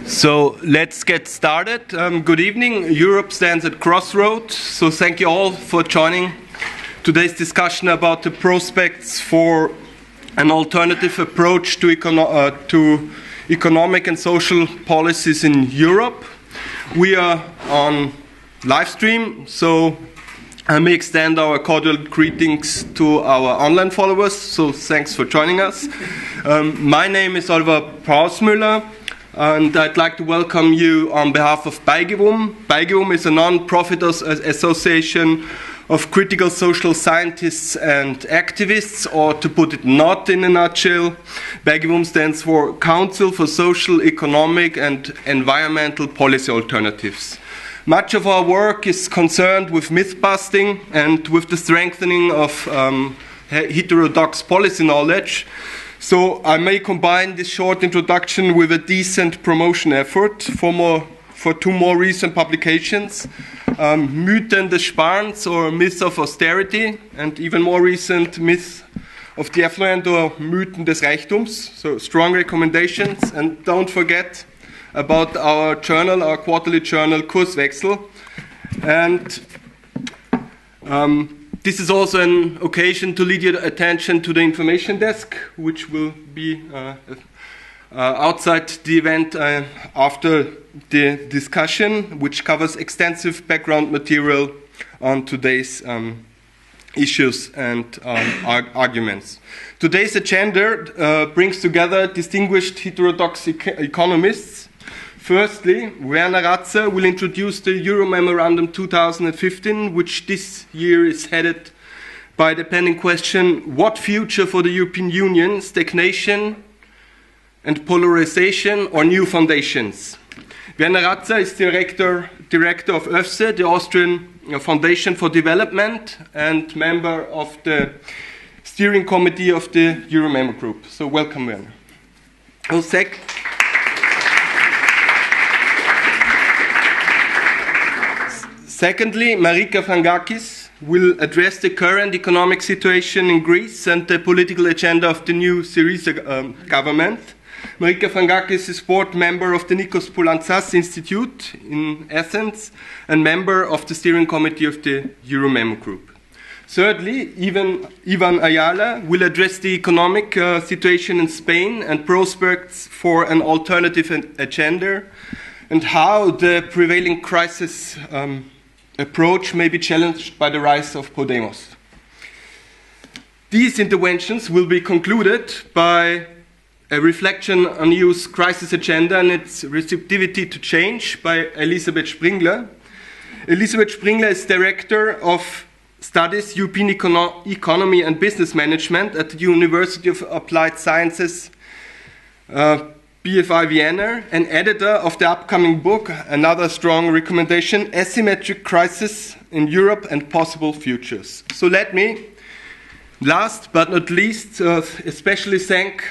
So let's get started. Good evening. Europe stands at crossroads. So thank you all for joining today's discussion about the prospects for an alternative approach to economic and social policies in Europe. We are on live stream, so I may extend our cordial greetings to our online followers. So thanks for joining us. My name is Oliver Pausmüller. And I'd like to welcome you on behalf of BeiGeWoM. BeiGeWoM is a non-profit association of critical social scientists and activists, or to put it not in a nutshell, BeiGeWoM stands for Council for Social, Economic and Environmental Policy Alternatives. Much of our work is concerned with myth-busting and with the strengthening of heterodox policy knowledge. So I may combine this short introduction with a decent promotion effort for two more recent publications, Mythen des Sparens, or Myths of Austerity, and even more recent, Myths of the Affluent, or Mythen des Reichtums. So strong recommendations, and don't forget about our journal, our quarterly journal, Kurswechsel. And this is also an occasion to lead your attention to the information desk, which will be outside the event after the discussion, which covers extensive background material on today's issues and arguments. Today's agenda brings together distinguished heterodox economists. Firstly, Werner Raza will introduce the EuroMemorandum 2015, which this year is headed by the pending question, what future for the European Union, stagnation and polarization or new foundations? Werner Raza is director of ÖFSE, the Austrian Foundation for Development, and member of the steering committee of the EuroMemorandum Group. So welcome, Werner. Secondly, Marica Frangakis will address the current economic situation in Greece and the political agenda of the new Syriza government. Marica Frangakis is board member of the Nicos Poulantzas Institute in Athens and member of the steering committee of the EuroMemo Group. Thirdly, Ivan Ayala will address the economic situation in Spain and prospects for an alternative agenda and how the prevailing crisis approach may be challenged by the rise of Podemos. These interventions will be concluded by a reflection on EU's crisis agenda and its receptivity to change by Elisabeth Springler. Elisabeth Springler is Director of Studies, European Economy and Business Management at the University of Applied Sciences, BFI Vienna, and editor of the upcoming book, another strong recommendation, Asymmetric Crisis in Europe and Possible Futures. So let me, last but not least, especially thank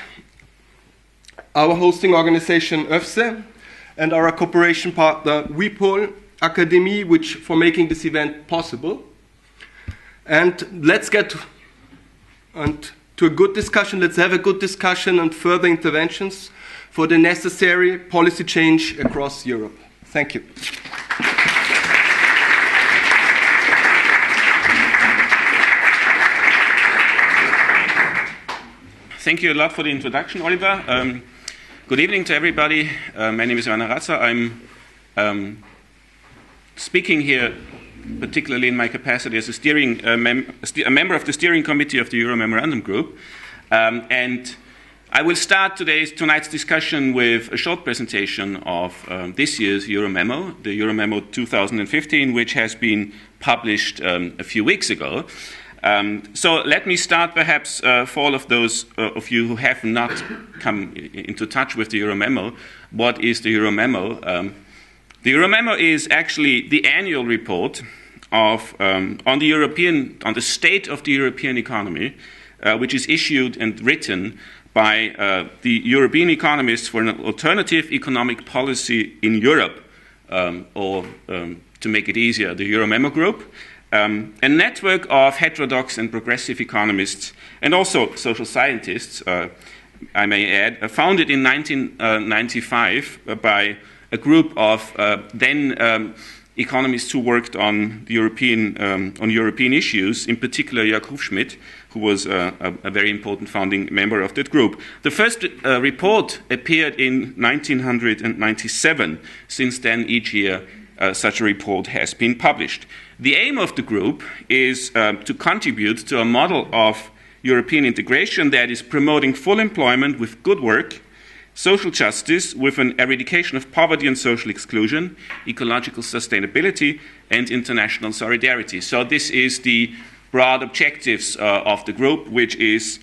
our hosting organization, ÖFSE, and our cooperation partner, WIPOL Academy, which for making this event possible. And let's get to a good discussion. Let's have a good discussion and further interventions for the necessary policy change across Europe. Thank you. Thank you a lot for the introduction, Oliver. Good evening to everybody. My name is Werner Raza. I'm speaking here particularly in my capacity as a member of the steering committee of the EuroMemorandum Group. And I will start tonight's discussion with a short presentation of this year's EuroMemo, the EuroMemo 2015, which has been published a few weeks ago. So let me start perhaps for all of those of you who have not come into touch with the EuroMemo. What is the EuroMemo? The EuroMemo is actually the annual report of, on the state of the European economy, which is issued and written by the European economists for an alternative economic policy in Europe, or to make it easier, the EuroMemo Group, a network of heterodox and progressive economists and also social scientists I may add, founded in 1995 by a group of then economists who worked on European issues, in particular Jörg Hufschmidt, who was a very important founding member of that group. The first report appeared in 1997. Since then, each year, such a report has been published. The aim of the group is to contribute to a model of European integration that is promoting full employment with good work, social justice with an eradication of poverty and social exclusion, ecological sustainability, and international solidarity. So this is the broad objectives of the group, which is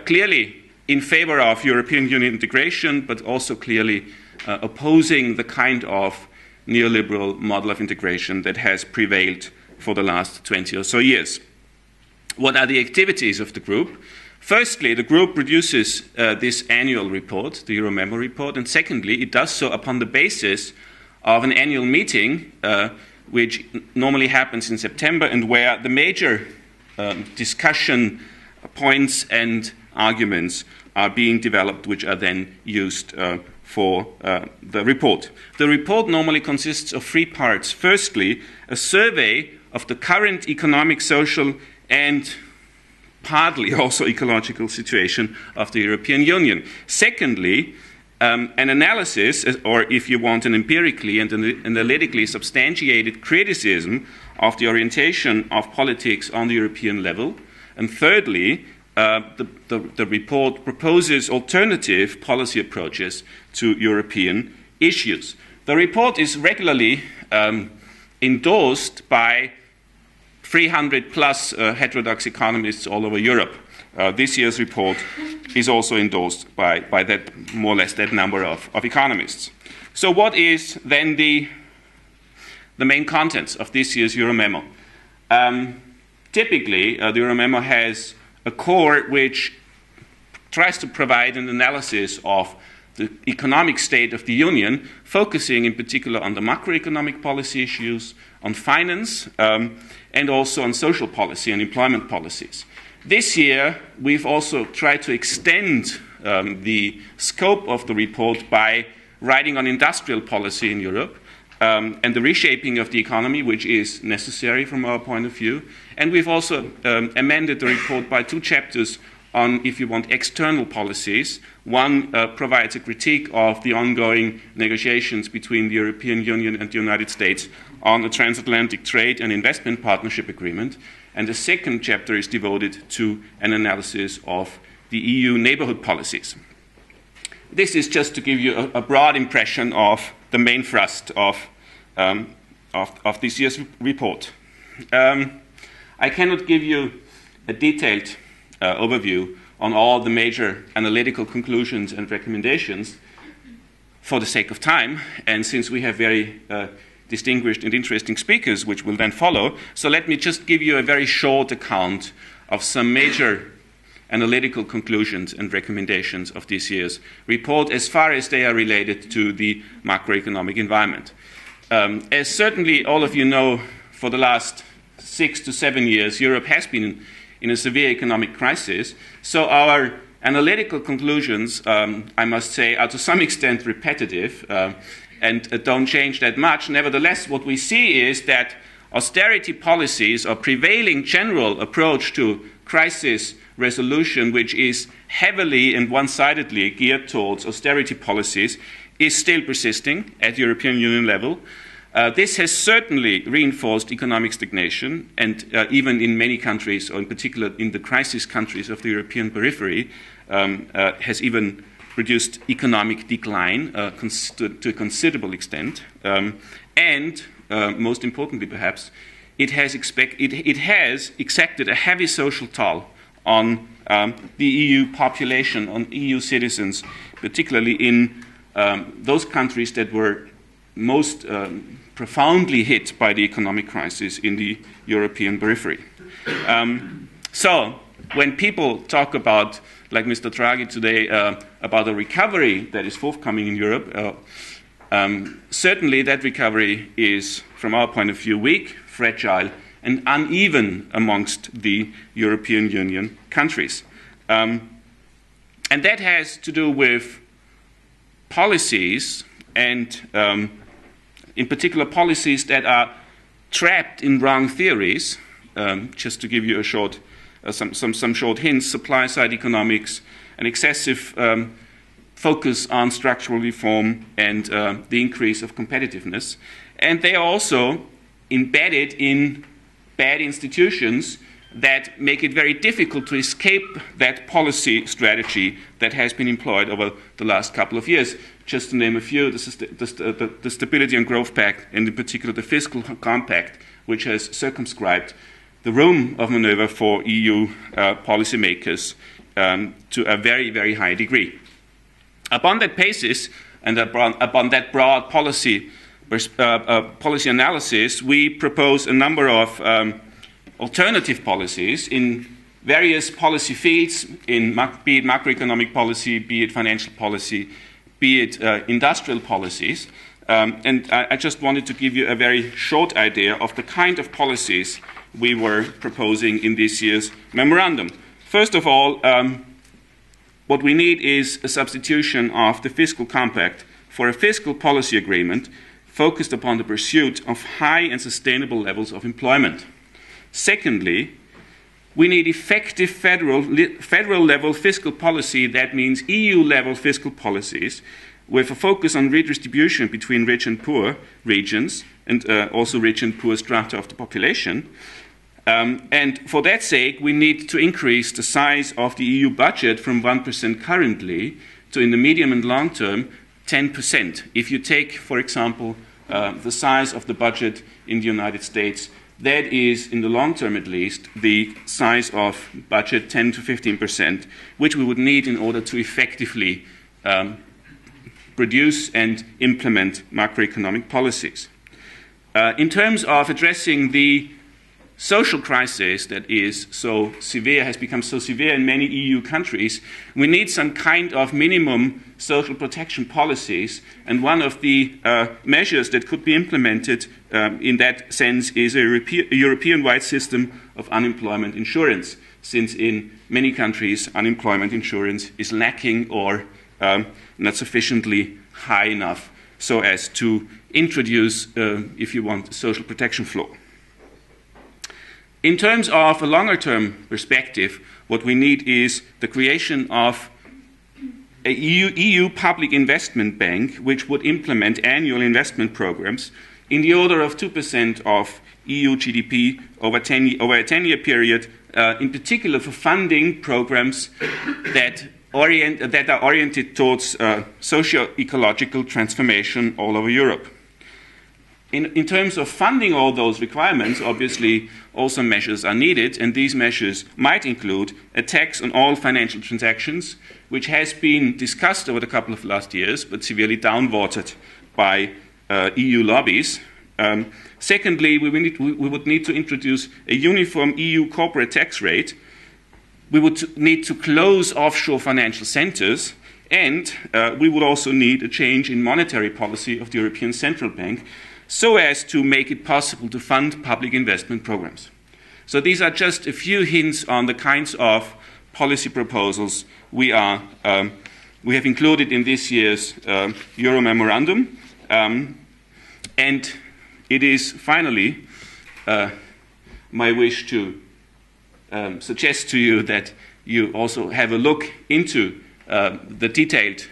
clearly in favor of European Union integration, but also clearly opposing the kind of neoliberal model of integration that has prevailed for the last 20 or so years. What are the activities of the group? Firstly, the group produces this annual report, the EuroMemo report, and secondly, it does so upon the basis of an annual meeting, which normally happens in September, and where the major discussion points and arguments are being developed, which are then used for the report. The report normally consists of 3 parts. Firstly, a survey of the current economic, social, and partly also ecological situation of the European Union. Secondly, an analysis, or if you want, an empirically and analytically substantiated criticism of the orientation of politics on the European level. And thirdly, the report proposes alternative policy approaches to European issues. The report is regularly endorsed by 300 plus heterodox economists all over Europe. This year's report is also endorsed by that, more or less that number of economists. So what is then the main contents of this year's EuroMemo? Typically, the EuroMemo has a core which tries to provide an analysis of the economic state of the Union, focusing in particular on the macroeconomic policy issues, on finance, and also on social policy and employment policies. This year, we've also tried to extend the scope of the report by writing on industrial policy in Europe and the reshaping of the economy, which is necessary from our point of view. And we've also amended the report by 2 chapters on, if you want, external policies. One provides a critique of the ongoing negotiations between the European Union and the United States on the transatlantic trade and investment partnership agreement. And the second chapter is devoted to an analysis of the EU neighborhood policies. This is just to give you a broad impression of the main thrust of this year's report. I cannot give you a detailed overview on all the major analytical conclusions and recommendations for the sake of time, and since we have very distinguished and interesting speakers which will then follow, so let me just give you a very short account of some major analytical conclusions and recommendations of this year's report as far as they are related to the macroeconomic environment. As certainly all of you know, for the last 6 to 7 years, Europe has been in a severe economic crisis. So our analytical conclusions, I must say, are to some extent repetitive and don't change that much. Nevertheless, what we see is that austerity policies or prevailing general approach to crisis resolution, which is heavily and one-sidedly geared towards austerity policies, is still persisting at European Union level. This has certainly reinforced economic stagnation, and even in many countries, or in particular in the crisis countries of the European periphery, has even produced economic decline to a considerable extent. And most importantly, perhaps, it has exacted a heavy social toll on the EU population, on EU citizens, particularly in those countries that were most profoundly hit by the economic crisis in the European periphery. So when people talk about, like Mr. Draghi today, about a recovery that is forthcoming in Europe, certainly that recovery is, from our point of view, weak, fragile, and uneven amongst the European Union countries. And that has to do with policies, and in particular policies that are trapped in wrong theories. Just to give you a short, some short hints: supply-side economics, an excessive focus on structural reform, and the increase of competitiveness. And they are also embedded in bad institutions that make it very difficult to escape that policy strategy that has been employed over the last couple of years. Just to name a few, the Stability and Growth Pact, and in particular the Fiscal Compact, which has circumscribed the room of maneuver for EU policymakers to a very, very high degree. Upon that basis, and upon that broad policy analysis, we propose a number of alternative policies in various policy fields, be it macroeconomic policy, be it financial policy, be it industrial policies. And I just wanted to give you a very short idea of the kind of policies we were proposing in this year's memorandum. First of all, what we need is a substitution of the Fiscal Compact for a fiscal policy agreement focused upon the pursuit of high and sustainable levels of employment. Secondly, we need effective federal level fiscal policy. That means EU level fiscal policies with a focus on redistribution between rich and poor regions, and also rich and poor strata of the population. And for that sake, we need to increase the size of the EU budget from 1% currently to, in the medium and long term, 10%. If you take, for example, the size of the budget in the United States, that is, in the long term at least, the size of budget 10 to 15%, which we would need in order to effectively produce and implement macroeconomic policies. In terms of addressing the social crisis that is so severe, has become so severe in many EU countries, we need some kind of minimum social protection policies, and one of the measures that could be implemented in that sense is a European-wide system of unemployment insurance, since in many countries unemployment insurance is lacking or not sufficiently high enough so as to introduce, if you want, a social protection floor. In terms of a longer-term perspective, what we need is the creation of a EU public investment bank, which would implement annual investment programs in the order of 2% of EU GDP over a 10-year period, in particular for funding programs that are oriented towards socio-ecological transformation all over Europe. In terms of funding all those requirements, obviously, also measures are needed, and these measures might include a tax on all financial transactions, which has been discussed over the couple of last years, but severely downvoted by EU lobbies. Secondly, we would need to introduce a uniform EU corporate tax rate. We would need to close offshore financial centers, and we would also need a change in monetary policy of the European Central Bank, so as to make it possible to fund public investment programs. So these are just a few hints on the kinds of policy proposals we have included in this year's EuroMemorandum. And it is finally my wish to suggest to you that you also have a look into the detailed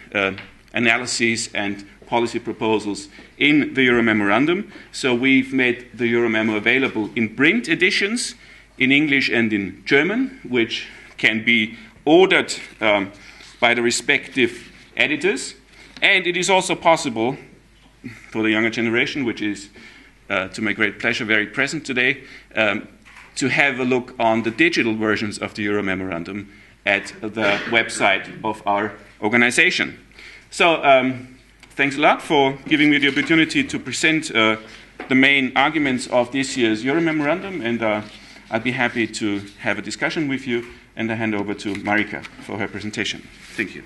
analyses and policy proposals in the EuroMemorandum. So we've made the EuroMemo available in print editions, in English and in German, which can be ordered by the respective editors. And it is also possible for the younger generation, which is, to my great pleasure, very present today, to have a look on the digital versions of the EuroMemorandum at the website of our organization. So, thanks a lot for giving me the opportunity to present the main arguments of this year's EuroMemorandum, and I'd be happy to have a discussion with you, and I hand over to Marica for her presentation. Thank you.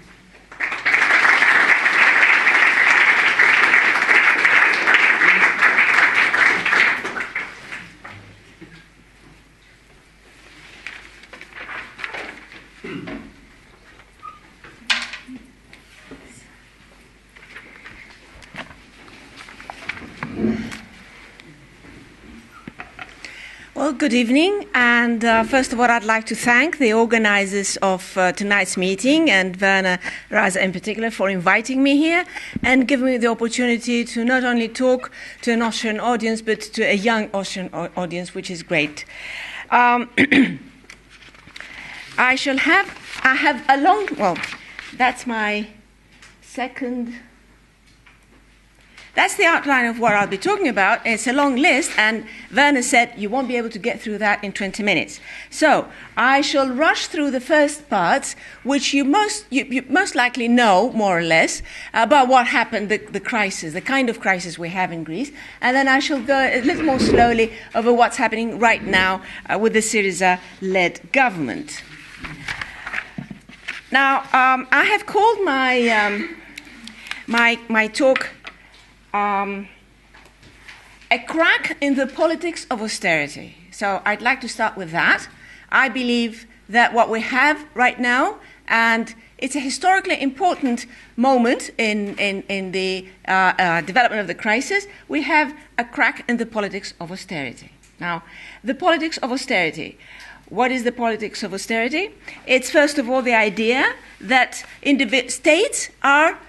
Well, good evening, and first of all, I'd like to thank the organizers of tonight's meeting, and Werner, Raza in particular, for inviting me here and giving me the opportunity to not only talk to an Austrian audience, but to a young Austrian audience, which is great. I have a long, well, that's my second. That's the outline of what I'll be talking about. It's a long list, and Werner said you won't be able to get through that in 20 minutes. So I shall rush through the first parts, which you most likely know, more or less, about what happened, the crisis, the kind of crisis we have in Greece. And then I shall go a little more slowly over what's happening right now with the Syriza-led government. Now, I have called my talk a crack in the politics of austerity. So I'd like to start with that. I believe that what we have right now, and it's a historically important moment in the development of the crisis, we have a crack in the politics of austerity. Now, the politics of austerity. What is the politics of austerity? It's first of all the idea that states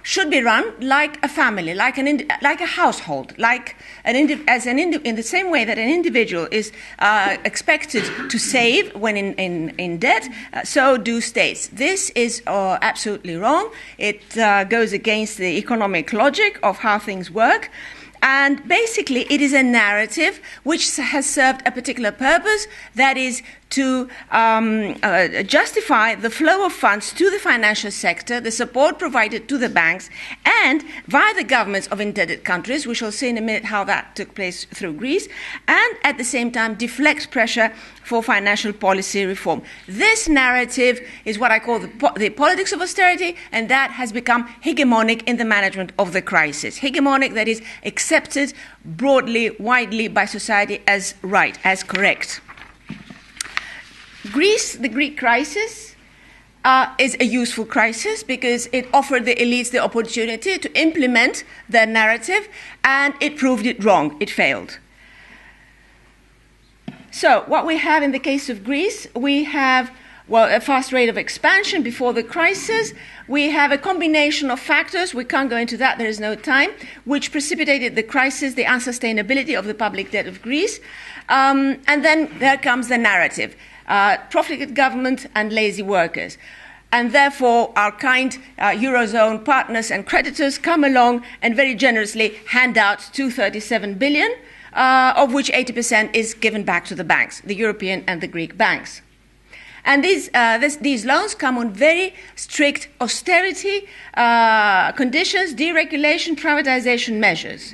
should be run like a family, like a household, in the same way that an individual is expected to save when in debt, so do states. This is absolutely wrong. It goes against the economic logic of how things work. And basically, it is a narrative which has served a particular purpose, that is to justify the flow of funds to the financial sector, the support provided to the banks, and via the governments of indebted countries. We shall see in a minute how that took place through Greece, and at the same time deflect pressure for financial policy reform. This narrative is what I call the politics of austerity, and that has become hegemonic in the management of the crisis. Hegemonic, that is accepted broadly, widely by society as right, as correct. The Greek crisis is a useful crisis because it offered the elites the opportunity to implement their narrative, and it proved it wrong. It failed. So what we have in the case of Greece, we have, well, a fast rate of expansion before the crisis. We have a combination of factors, we can't go into that, there is no time, which precipitated the crisis, the unsustainability of the public debt of Greece. And then there comes the narrative. Profligate government and lazy workers. And therefore, our kind Eurozone partners and creditors come along and very generously hand out 237 billion, of which 80% is given back to the banks, the European and the Greek banks. And these loans come on very strict austerity conditions, deregulation, privatization measures.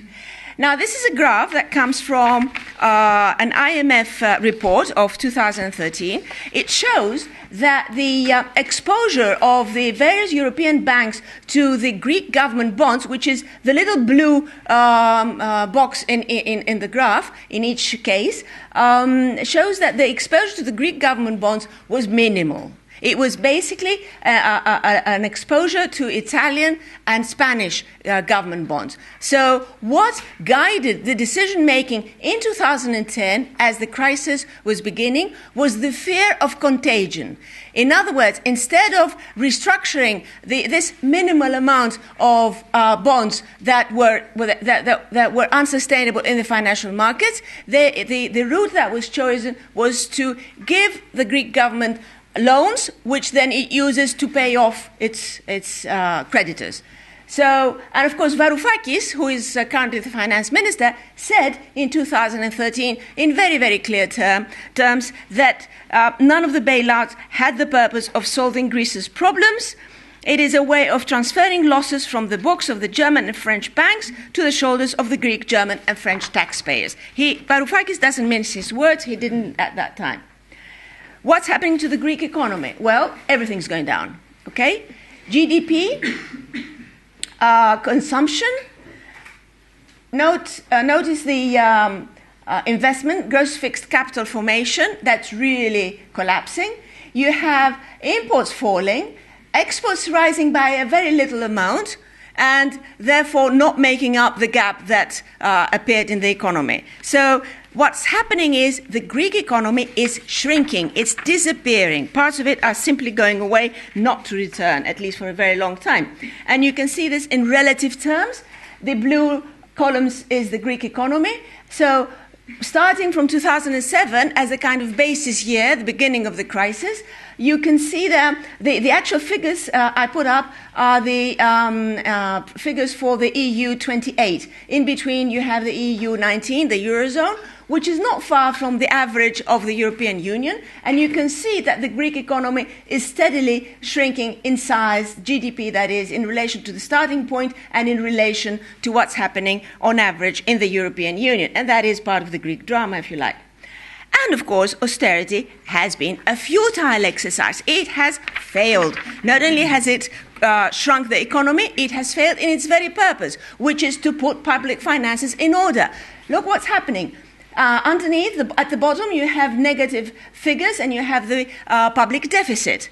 Now, this is a graph that comes from an IMF report of 2013. It shows that the exposure of the various European banks to the Greek government bonds, which is the little blue box in the graph in each case, shows that the exposure to the Greek government bonds was minimal. It was basically an exposure to Italian and Spanish government bonds. So what guided the decision-making in 2010, as the crisis was beginning, was the fear of contagion. In other words, instead of restructuring this minimal amount of bonds that were unsustainable in the financial markets, the route that was chosen was to give the Greek government loans, which then it uses to pay off its creditors. So, and of course, Varoufakis, who is currently the finance minister, said in 2013, in very, very clear terms, that none of the bailouts had the purpose of solving Greece's problems. It is a way of transferring losses from the books of the German and French banks to the shoulders of the Greek, German, and French taxpayers. Varoufakis doesn't mince his words. He didn't at that time. What's happening to the Greek economy? Well, everything's going down, okay? GDP, consumption, notice the investment, gross fixed capital formation, that's really collapsing. You have imports falling, exports rising by a very little amount, and therefore not making up the gap that appeared in the economy. So what's happening is the Greek economy is shrinking. It's disappearing. Parts of it are simply going away, not to return, at least for a very long time. And you can see this in relative terms. The blue columns is the Greek economy. So starting from 2007 as a kind of basis year, the beginning of the crisis, you can see there the actual figures I put up are the figures for the EU 28. In between, you have the EU 19, the Eurozone, which is not far from the average of the European Union. And you can see that the Greek economy is steadily shrinking in size, GDP that is, in relation to the starting point and in relation to what's happening on average in the European Union. And that is part of the Greek drama, if you like. And of course, austerity has been a futile exercise. It has failed. Not only has it shrunk the economy, it has failed in its very purpose, which is to put public finances in order. Look what's happening. Underneath, at the bottom, you have negative figures and you have the public deficit.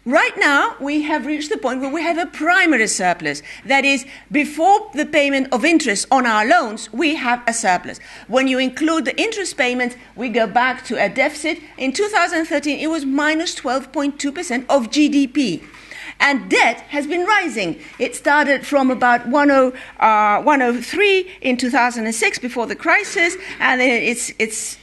Right now, we have reached the point where we have a primary surplus. That is, before the payment of interest on our loans, we have a surplus. When you include the interest payments, we go back to a deficit. In 2013, it was minus 12.2% of GDP. And debt has been rising. It started from about 103 in 2006 before the crisis, and then it's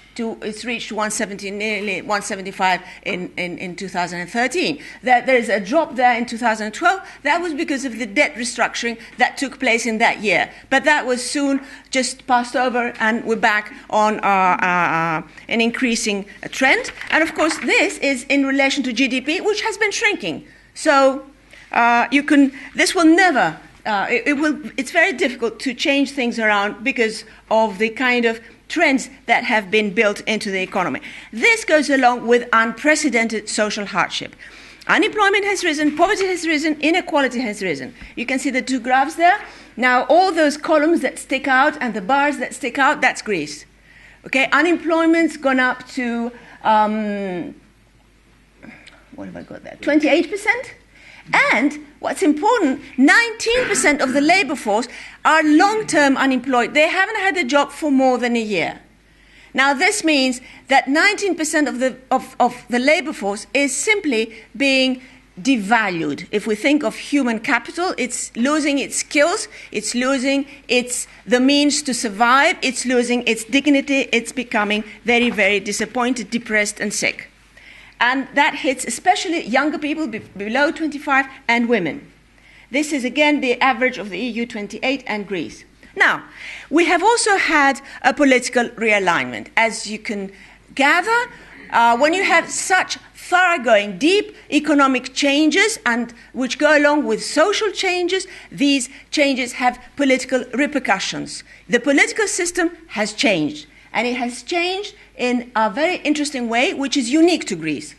reached 170, nearly 175 in 2013. There is a drop there in 2012. That was because of the debt restructuring that took place in that year. But that was soon just passed over, and we're back on an increasing trend. And of course, this is in relation to GDP, which has been shrinking. So this will never, it's very difficult to change things around because of the kind of trends that have been built into the economy. This goes along with unprecedented social hardship. Unemployment has risen, poverty has risen, inequality has risen. You can see the two graphs there. Now, all those columns that stick out and the bars that stick out, that's Greece. Okay, unemployment's gone up to, what have I got there? 28%. And what's important, 19% of the labor force are long-term unemployed. They haven't had a job for more than a year. Now, this means that 19% of the labor force is simply being devalued. If we think of human capital, it's losing its skills, it's losing the means to survive, it's losing its dignity, it's becoming very, very disappointed, depressed, and sick. And that hits especially younger people below 25 and women. This is, again, the average of the EU 28 and Greece. Now, we have also had a political realignment. As you can gather, when you have such thoroughgoing, deep economic changes, and which go along with social changes, these changes have political repercussions. The political system has changed. And it has changed in a very interesting way, which is unique to Greece.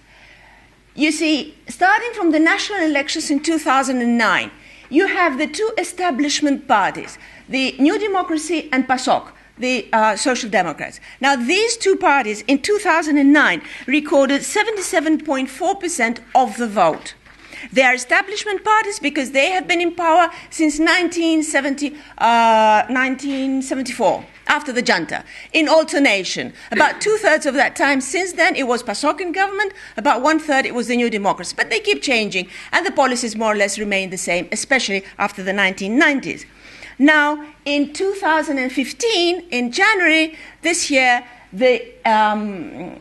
You see, starting from the national elections in 2009, you have the two establishment parties, the New Democracy and PASOK, the Social Democrats. Now, these two parties in 2009 recorded 77.4% of the vote. They are establishment parties because they have been in power since 1974, after the junta, in alternation. About two-thirds of that time since then, it was PASOK in government. About one-third, it was the New Democracy. But they keep changing, and the policies more or less remain the same, especially after the 1990s. Now, in 2015, in January this year, the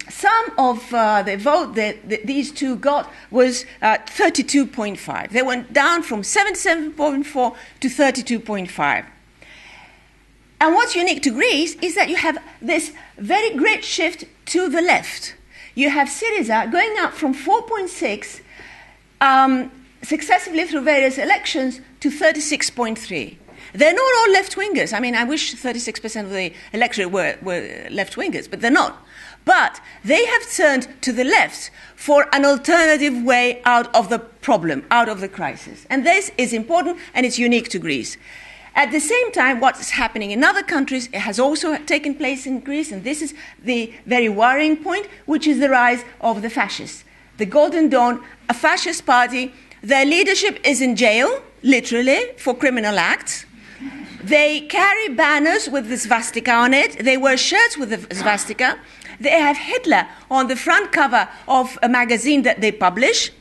sum of the vote that these two got was 32.5. They went down from 77.4 to 32.5. And what's unique to Greece is that you have this very great shift to the left. You have Syriza going up from 4.6 successively through various elections to 36.3. They're not all left-wingers. I mean, I wish 36% of the electorate were left-wingers, but they're not. But they have turned to the left for an alternative way out of the problem, out of the crisis. And this is important, and it's unique to Greece. At the same time, what's happening in other countries has also taken place in Greece, and this is the very worrying point, which is the rise of the fascists. The Golden Dawn, a fascist party, their leadership is in jail, literally, for criminal acts. They carry banners with the swastika on it. They wear shirts with the swastika. They have Hitler on the front cover of a magazine that they publish.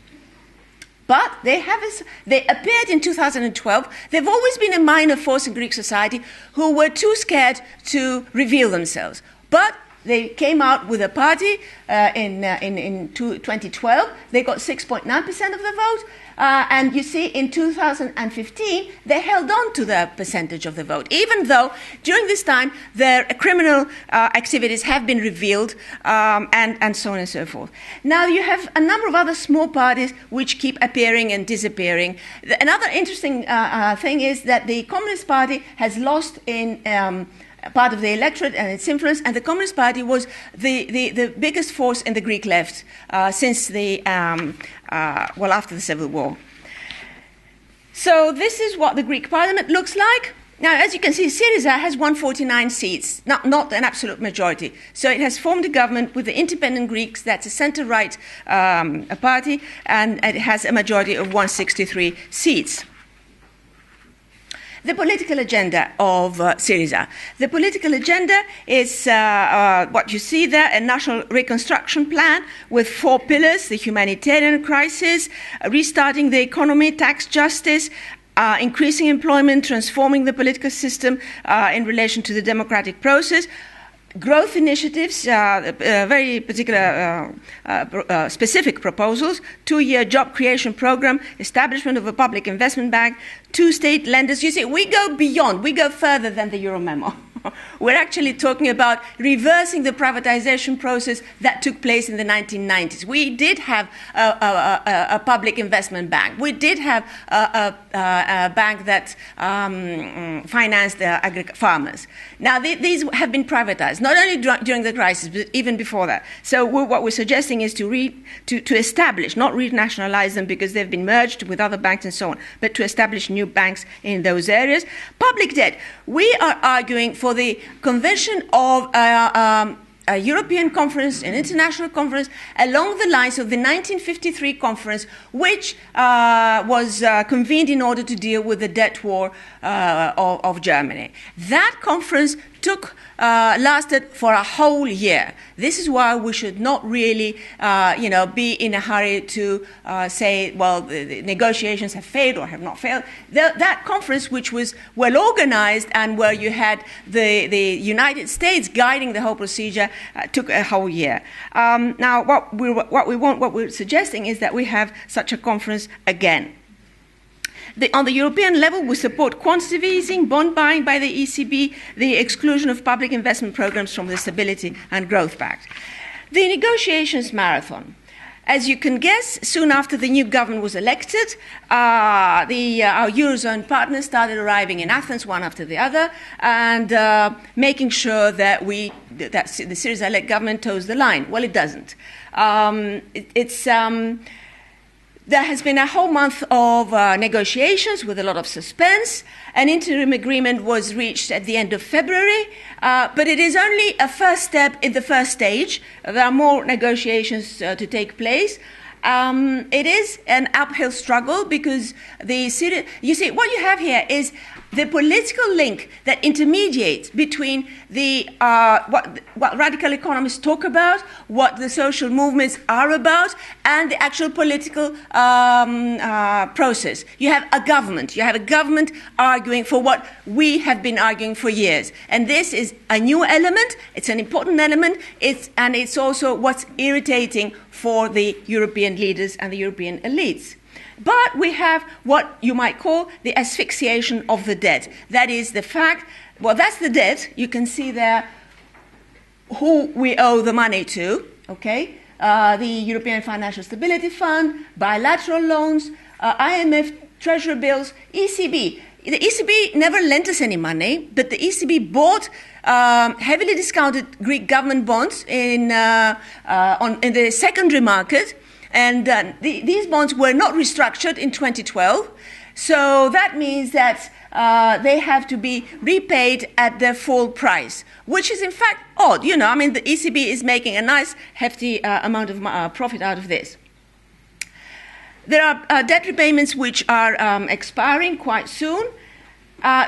But they appeared in 2012. They've always been a minor force in Greek society who were too scared to reveal themselves. But they came out with a party in 2012. They got 6.9% of the vote. And you see, in 2015, they held on to the percentage of the vote, even though during this time their criminal activities have been revealed, and so on and so forth. Now, you have a number of other small parties which keep appearing and disappearing. Another interesting thing is that the Communist Party has lost in part of the electorate and its influence, and the Communist Party was the biggest force in the Greek left since after the Civil War. So this is what the Greek parliament looks like. Now, as you can see, Syriza has 149 seats, not an absolute majority. So it has formed a government with the Independent Greeks, that's a centre-right party, and it has a majority of 163 seats. The political agenda of Syriza. The political agenda is what you see there, a national reconstruction plan with 4 pillars: the humanitarian crisis, restarting the economy, tax justice, increasing employment, transforming the political system in relation to the democratic process, growth initiatives, very particular specific proposals, 2-year job creation program, establishment of a public investment bank, 2 state lenders. You see, we go beyond, we go further than the EuroMemo. We're actually talking about reversing the privatization process that took place in the 1990s. We did have a public investment bank. We did have a bank that financed farmers. Now, these have been privatized, not only during the crisis, but even before that. So what we're suggesting is to establish, not renationalize them because they've been merged with other banks and so on, but to establish new banks in those areas. Public debt. We are arguing for the convention of a European conference, an international conference, along the lines of the 1953 conference, which was convened in order to deal with the debt war of Germany. That conference lasted for a whole year. This is why we should not really, be in a hurry to say, well, the negotiations have failed or have not failed. That conference, which was well organized and where you had the United States guiding the whole procedure, took a whole year. Now, what we're suggesting is that we have such a conference again. On the European level, we support quantitative easing, bond buying by the ECB, the exclusion of public investment programs from the Stability and Growth Pact. The negotiations marathon. As you can guess, soon after the new government was elected, our Eurozone partners started arriving in Athens one after the other and making sure that the Syriza-led government toes the line. Well, it doesn't. There has been a whole month of negotiations with a lot of suspense. An interim agreement was reached at the end of February, but it is only a first step in the first stage. There are more negotiations to take place. It is an uphill struggle because you see, what you have here is the political link that intermediates between what radical economists talk about, what the social movements are about, and the actual political process. You have a government arguing for what we have been arguing for years. And this is a new element, it's an important element, and it's also what's irritating for the European leaders and the European elites. But we have what you might call the asphyxiation of the debt. That is the fact, well, that's the debt. You can see there who we owe the money to, okay? The European Financial Stability Fund, bilateral loans, IMF treasury bills, ECB. The ECB never lent us any money, but the ECB bought heavily discounted Greek government bonds in the secondary market. And these bonds were not restructured in 2012. So that means that they have to be repaid at their full price, which is in fact odd. You know, I mean, the ECB is making a nice hefty amount of profit out of this. There are debt repayments which are expiring quite soon.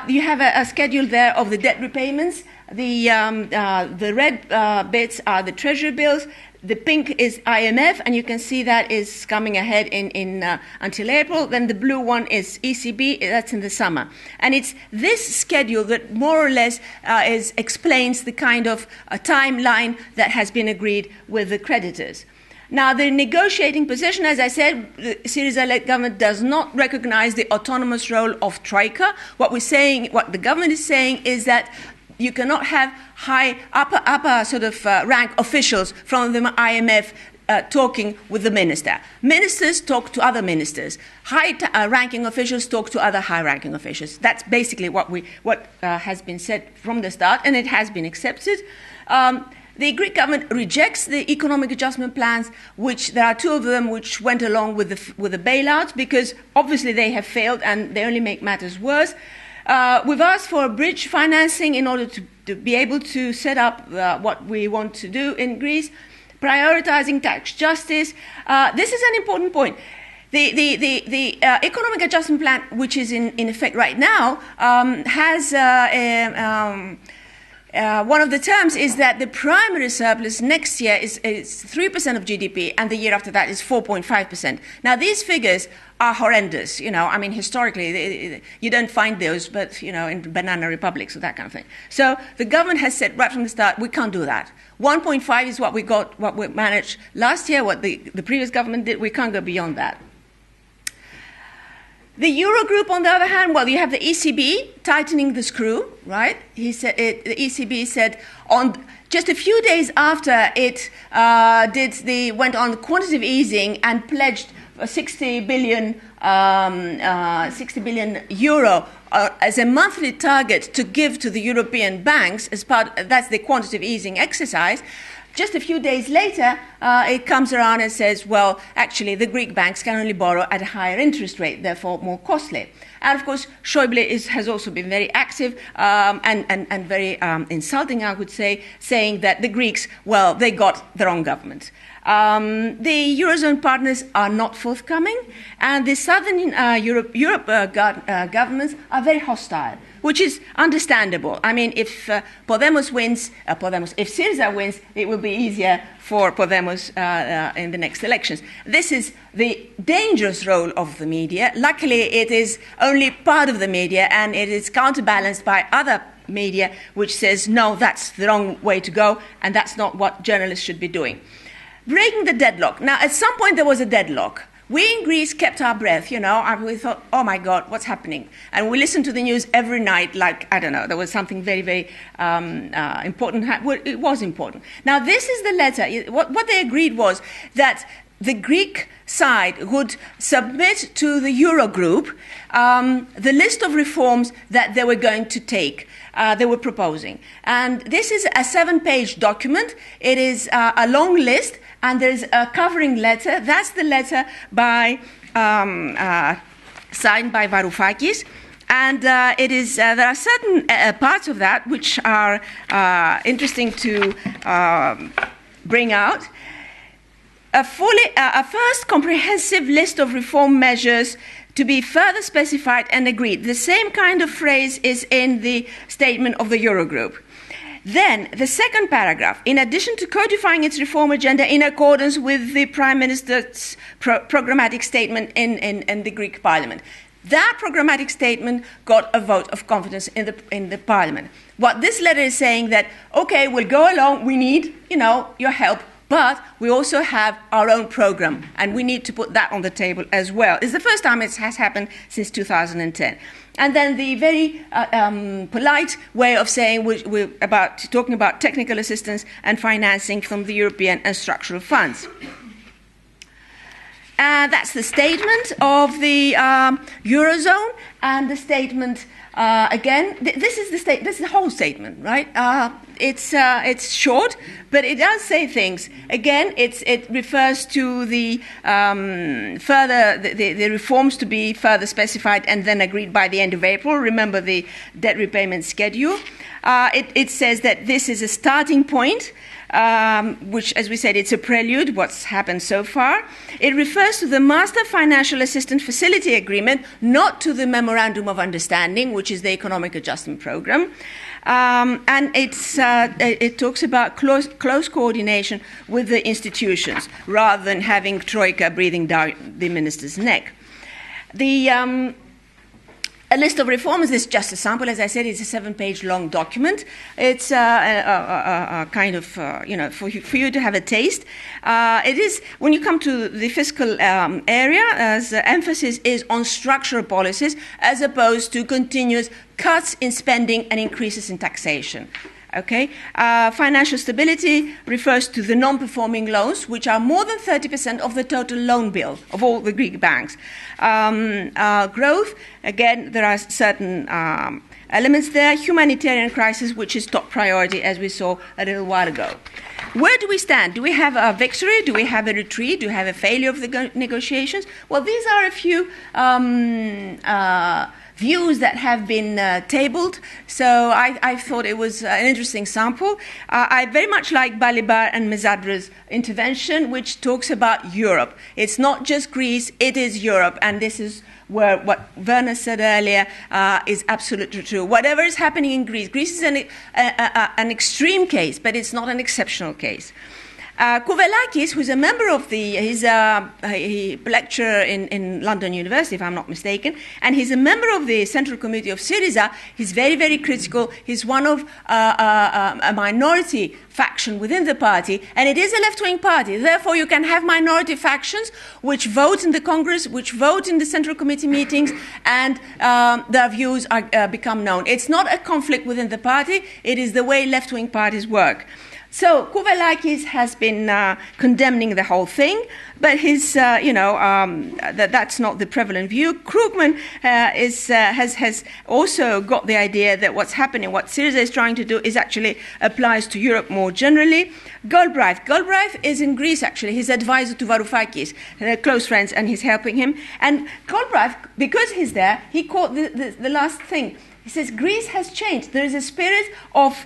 You have a schedule there of the debt repayments. The red bits are the treasury bills. The pink is IMF, and you can see that is coming ahead until April. Then the blue one is ECB, that's in the summer. And it's this schedule that more or less explains the kind of timeline that has been agreed with the creditors. Now, the negotiating position, as I said, the Syriza-led government does not recognize the autonomous role of Troika. What the government is saying is that you cannot have high, upper sort of rank officials from the IMF talking with the minister. Ministers talk to other ministers. High-ranking officials talk to other high-ranking officials. That's basically what has been said from the start, and it has been accepted. The Greek government rejects the economic adjustment plans, which there are two of them which went along with the bailouts, because obviously they have failed and they only make matters worse. We've asked for bridge financing in order to be able to set up what we want to do in Greece, prioritizing tax justice. This is an important point. The economic adjustment plan, which is in effect right now, has one of the terms is that the primary surplus next year is 3% of GDP, and the year after that is 4.5%. Now, these figures are horrendous. I mean, historically, you don't find those, but, in banana republics or that kind of thing. So the government has said right from the start, we can't do that. 1.5 is what we managed last year, what the previous government did. We can't go beyond that. The Eurogroup, on the other hand, well, you have the ECB tightening the screw, right? The ECB said just a few days after it went on quantitative easing and pledged 60 billion euro as a monthly target to give to the European banks that's the quantitative easing exercise. Just a few days later, it comes around and says, well, actually, the Greek banks can only borrow at a higher interest rate, therefore more costly. And, of course, Schäuble has also been very active and very insulting, I would say, saying that the Greeks, well, they got the wrong government. The Eurozone partners are not forthcoming, and the Southern Europe governments are very hostile, which is understandable. I mean, if Podemos wins, if Syriza wins, it will be easier for Podemos in the next elections. This is the dangerous role of the media. Luckily, it is only part of the media, and it is counterbalanced by other media, which says, no, that's the wrong way to go, and that's not what journalists should be doing. Breaking the deadlock. Now, at some point, there was a deadlock. We in Greece kept our breath, and we thought, oh my God, what's happening? And we listened to the news every night like, I don't know, there was something very, very important. Well, it was important. Now, this is the letter. What they agreed was that the Greek side would submit to the Eurogroup the list of reforms that they were going to take, they were proposing. And this is a 7-page document. It is a long list. And there's a covering letter. That's the letter signed by Varoufakis. And there are certain parts of that which are interesting to bring out. A first comprehensive list of reform measures to be further specified and agreed. The same kind of phrase is in the statement of the Eurogroup. Then, the second paragraph, in addition to codifying its reform agenda in accordance with the Prime Minister's programmatic statement in the Greek Parliament. That programmatic statement got a vote of confidence in the Parliament. What this letter is saying that, okay, we'll go along, we need, your help, but we also have our own program, and we need to put that on the table as well. It's the first time it has happened since 2010. And then the very polite way of saying we're talking about technical assistance and financing from the European and structural funds. That's the statement of the Eurozone, and the statement again. This is the whole statement, right? It's short, but it does say things. Again, it refers to the the reforms to be further specified and then agreed by the end of April. Remember the debt repayment schedule. It says that this is a starting point. which, as we said, it's a prelude, what's happened so far. It refers to the Master Financial Assistance Facility Agreement, not to the Memorandum of Understanding, which is the Economic Adjustment Program. And it talks about close coordination with the institutions, rather than having Troika breathing down the minister's neck. A list of reforms is just a sample. As I said, it's a 7-page long document. It's a kind of, for you to have a taste. It is, when you come to the fiscal area, as emphasis is on structural policies as opposed to continuous cuts in spending and increases in taxation. Okay, financial stability refers to the non-performing loans, which are more than 30% of the total loan bill of all the Greek banks. Growth, again, there are certain elements there. Humanitarian crisis, which is top priority, as we saw a little while ago. Where do we stand? Do we have a victory? Do we have a retreat? Do we have a failure of the negotiations? Well, these are a few views that have been tabled, so I thought it was an interesting sample. I very much like Balibar and Mezadra's intervention, which talks about Europe. It's not just Greece, it is Europe, and this is where what Werner said earlier is absolutely true. Whatever is happening in Greece, Greece is an extreme case, but it's not an exceptional case. Kouvelakis, who's a member of he's a lecturer in London University, if I'm not mistaken, and he's a member of the Central Committee of Syriza. He's very, very critical. He's one of a minority faction within the party, and it is a left-wing party. Therefore, you can have minority factions which vote in the Congress, which vote in the Central Committee meetings, and their views are become known. It's not a conflict within the party. It is the way left-wing parties work. So Kouvelakis has been condemning the whole thing, but that's not the prevalent view. Krugman has also got the idea that what's happening, what Syriza is trying to do, is actually applies to Europe more generally. Galbraith is in Greece, actually. He's advisor to Varoufakis. They're close friends, and he's helping him. And Galbraith, because he's there, he caught the last thing. He says, Greece has changed. There is a spirit of...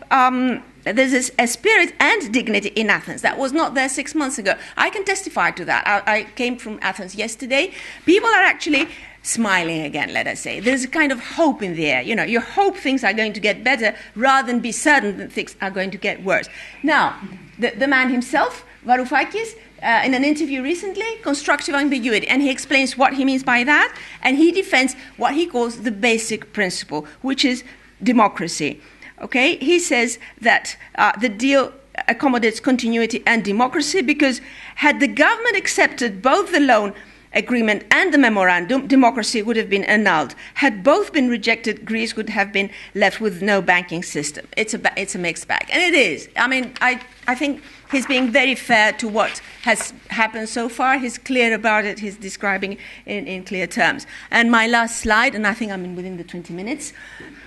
There's a spirit and dignity in Athens that was not there 6 months ago. I can testify to that. I came from Athens yesterday. People are actually smiling again, let us say. There's a kind of hope in the air. You hope things are going to get better rather than be certain that things are going to get worse. Now, the man himself, Varoufakis, in an interview recently, constructive ambiguity, and he explains what he means by that, and he defends what he calls the basic principle, which is democracy. Okay, he says that the deal accommodates continuity and democracy because had the government accepted both the loan agreement and the memorandum, democracy would have been annulled. Had both been rejected, Greece would have been left with no banking system. It's a mixed bag, and it is. I mean, I think he's being very fair to what has happened so far. He's clear about it. He's describing in clear terms. And my last slide, and I think I'm within the 20 minutes,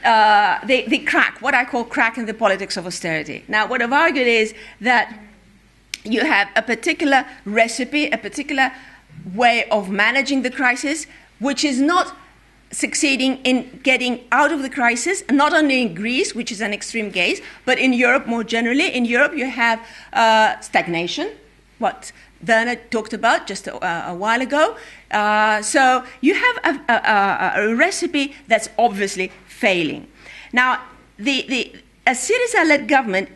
the crack, what I call crack in the politics of austerity. Now, what I've argued is that you have a particular recipe, a particular way of managing the crisis, which is not succeeding in getting out of the crisis, not only in Greece, which is an extreme case, but in Europe more generally. In Europe, you have stagnation, what Werner talked about just a while ago. So you have a recipe that's obviously failing. Now, a Syriza-led government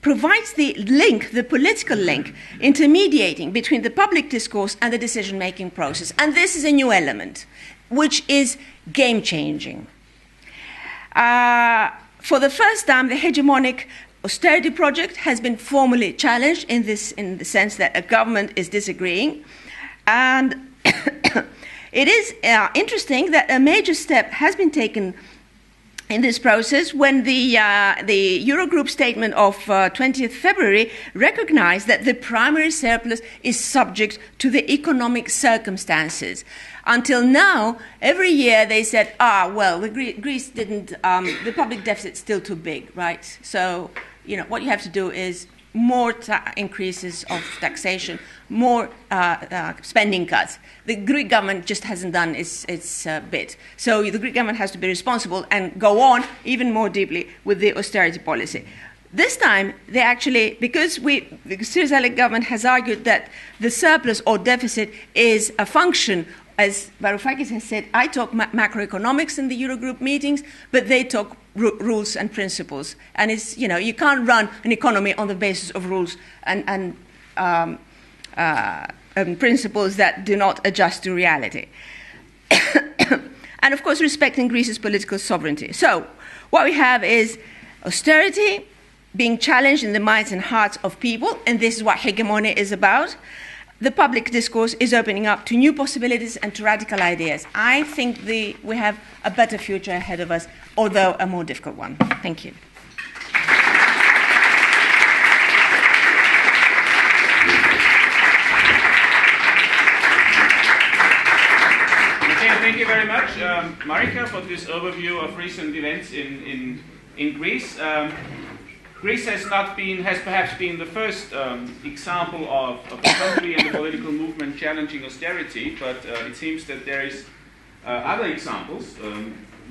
provides the link, the political link, intermediating between the public discourse and the decision-making process. And this is a new element, which is game-changing. For the first time, the hegemonic austerity project has been formally challenged in the sense that a government is disagreeing. And it is interesting that a major step has been taken in this process when the Eurogroup statement of 20th February recognized that the primary surplus is subject to the economic circumstances. Until now, every year they said, Greece didn't, the public deficit's still too big, right? So, what you have to do is more increases of taxation, more spending cuts. The Greek government just hasn't done its bit. So the Greek government has to be responsible and go on even more deeply with the austerity policy. This time, they actually, because the Syriza-led government has argued that the surplus or deficit is a function, as Varoufakis has said, I talk macroeconomics in the Eurogroup meetings, but they talk rules and principles. And it's, you can't run an economy on the basis of rules and principles that do not adjust to reality. And of course, respecting Greece's political sovereignty. So, what we have is austerity being challenged in the minds and hearts of people, and this is what hegemony is about. The public discourse is opening up to new possibilities and to radical ideas. I think we have a better future ahead of us, although a more difficult one. Thank you. Thank you very much, Marica, for this overview of recent events in Greece. Greece has perhaps been the first example of the country and the political movement challenging austerity, but it seems that there is other examples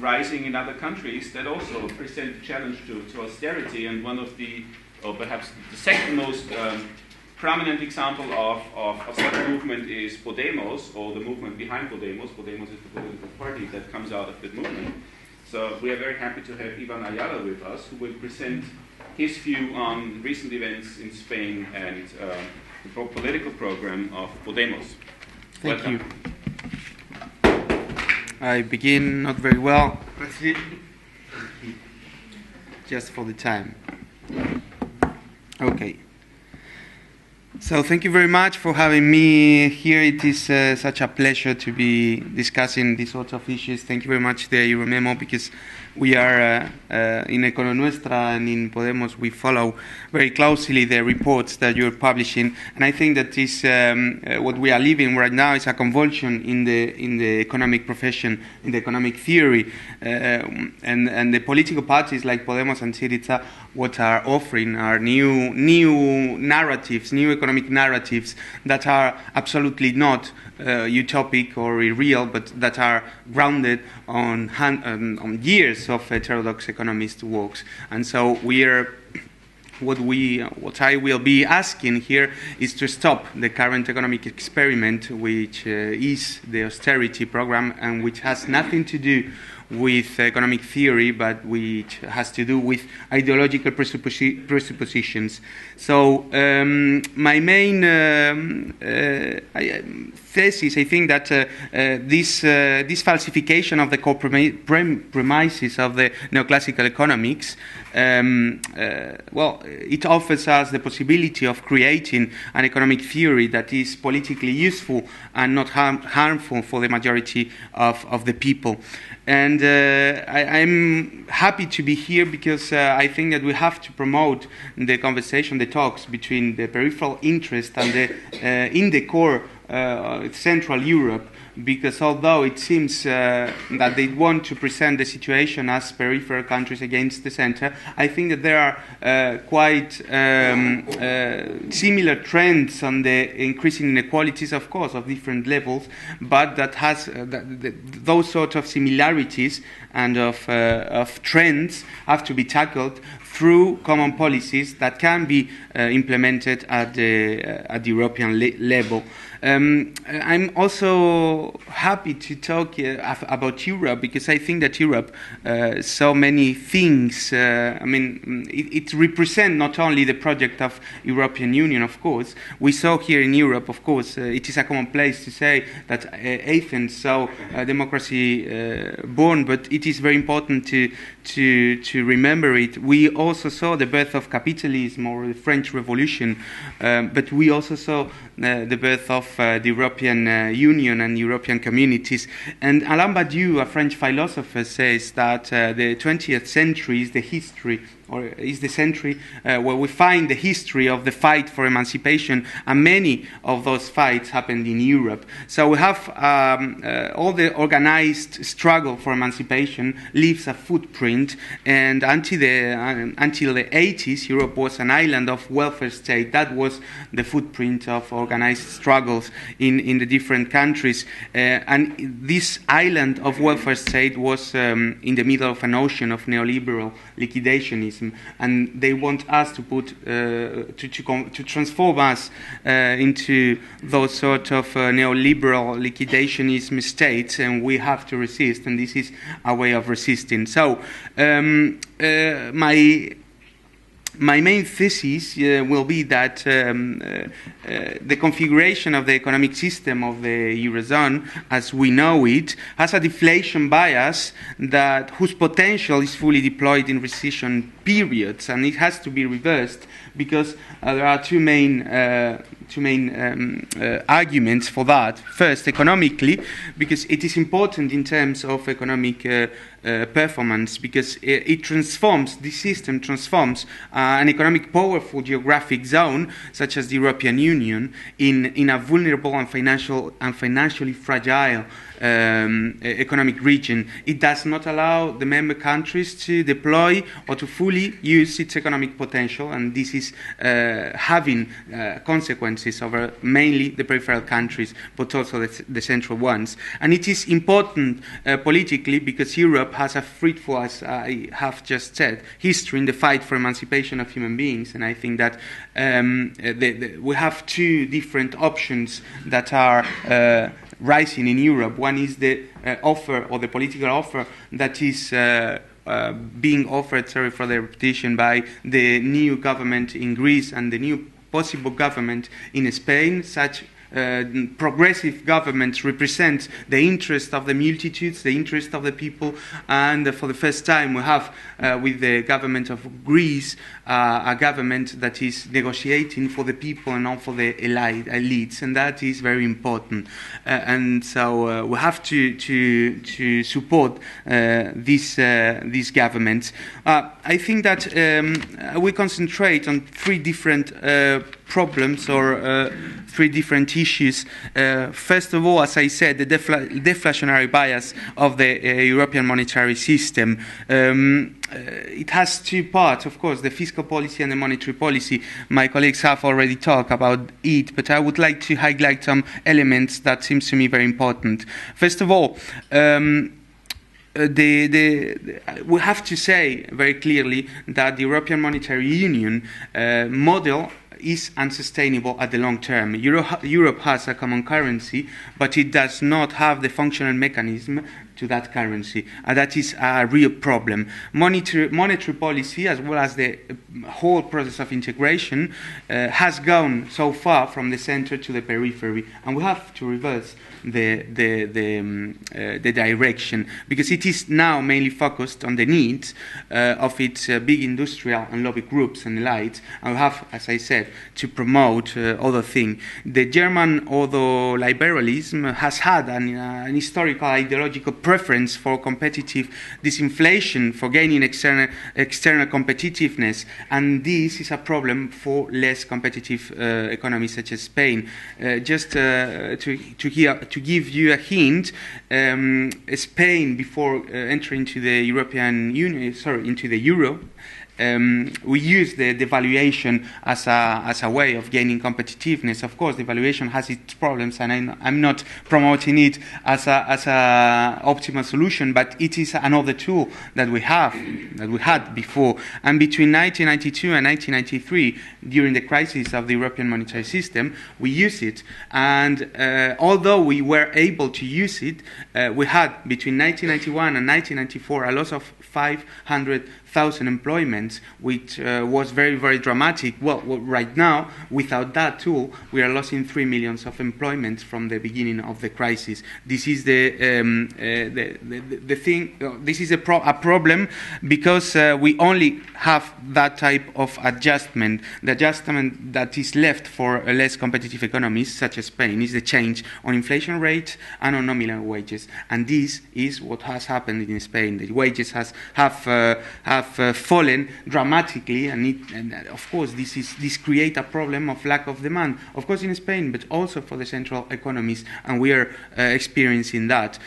rising in other countries that also present a challenge to austerity, and one of or perhaps the second most prominent example of such a movement is Podemos, or the movement behind Podemos. Podemos is the political party that comes out of that movement. So we are very happy to have Ivan Ayala with us, who will present his view on recent events in Spain and the political program of Podemos. Thank Welcome. you. I begin not very well, just for the time. Okay. So thank you very much for having me here. It is such a pleasure to be discussing these sorts of issues. Thank you very much, the EuroMemo, because we are in Econo Nuestra and in Podemos, we follow very closely the reports that you're publishing. And I think that this, what we are living right now is a convulsion in the economic profession, in the economic theory. And the political parties like Podemos and Syriza, what are offering are new narratives, new economic narratives that are absolutely not utopic or irreal, but that are grounded on years of heterodox economist works. And so what I will be asking here is to stop the current economic experiment, which is the austerity program, and which has nothing to do with economic theory, but which has to do with ideological presuppositions. So my main thesis, I think that this falsification of the core premises of the neoclassical economics, it offers us the possibility of creating an economic theory that is politically useful and not harmful for the majority of the people. And I'm happy to be here because I think that we have to promote the conversation, the talks between the peripheral interest and in the core Central Europe, because although it seems that they want to present the situation as peripheral countries against the center, I think that there are quite similar trends on the increasing inequalities, of course, of different levels, but that has those sort of similarities and of trends have to be tackled through common policies that can be implemented at the European level. I'm also happy to talk about Europe because I think that Europe so many things. It represents not only the project of European Union, of course. We saw here in Europe, of course, it is a common place to say that Athens saw democracy born, but it is very important to remember it. We also saw the birth of capitalism or the French Revolution, but we also saw the birth of the European Union and European communities. And Alain Badiou, a French philosopher, says that the 20th century is the history, or is the century where we find the history of the fight for emancipation, and many of those fights happened in Europe. So we have all the organized struggle for emancipation leaves a footprint, and until the 80s, Europe was an island of welfare state. That was the footprint of organized struggles in the different countries. And this island of welfare state was in the middle of an ocean of neoliberal liquidationism. mechanism, and they want us to put to transform us into those sort of neoliberal liquidationism states, and we have to resist, and this is a way of resisting. So my main thesis will be that the configuration of the economic system of the Eurozone, as we know it, has a deflation bias whose potential is fully deployed in recession periods, and it has to be reversed because there are two main arguments for that. First, economically, because it is important in terms of economic performance, because this system transforms an economic powerful geographic zone, such as the European Union, in a vulnerable and financially fragile economic region. It does not allow the member countries to deploy or to fully use its economic potential, and this is having consequences over mainly the peripheral countries, but also the central ones. And it is important politically because Europe has a fruitful, as I have just said, history in the fight for emancipation of human beings, and I think that we have two different options that are rising in Europe. One is the offer, or the political offer, that is being offered, sorry for the repetition, by the new government in Greece and the new possible government in Spain. Such progressive governments represent the interest of the multitudes, the interest of the people, and for the first time we have with the government of Greece a government that is negotiating for the people and not for the elites, and that is very important. And so we have to support these governments. I think that we concentrate on three different problems or three different issues. First of all, as I said, the deflationary bias of the European monetary system. It has two parts, of course, the fiscal policy and the monetary policy. My colleagues have already talked about it, but I would like to highlight some elements that seem to me very important. First of all, we have to say very clearly that the European Monetary Union model is unsustainable at the long term. Europe has a common currency, but it does not have the functional mechanism to that currency. That is a real problem. Monetary policy, as well as the whole process of integration, has gone so far from the center to the periphery, and we have to reverse the direction, because it is now mainly focused on the needs of its big industrial and lobby groups and elites, and we have, as I said, to promote other things. The German ordoliberalism has had an historical ideological preference for competitive disinflation, for gaining external competitiveness, and this is a problem for less competitive economies such as Spain. Just to give you a hint, Spain, before entering into the European Union, into the euro, we use the devaluation as a way of gaining competitiveness. Of course, devaluation has its problems, and I'm not promoting it as a optimal solution, but it is another tool that we had before. And between 1992 and 1993, during the crisis of the European monetary system, we used it. And although we were able to use it, we had between 1991 and 1994 a loss of 500,000 employments, which was very, very dramatic. Well, right now, without that tool, we are losing 3 million of employment from the beginning of the crisis. This is the thing. This is a problem because we only have that type of adjustment. The adjustment that is left for less competitive economies, such as Spain, is the change on inflation rate and on nominal wages. And this is what has happened in Spain. The wages have fallen dramatically, and of course this creates a problem of lack of demand, of course in Spain, but also for the central economies, and we are experiencing that.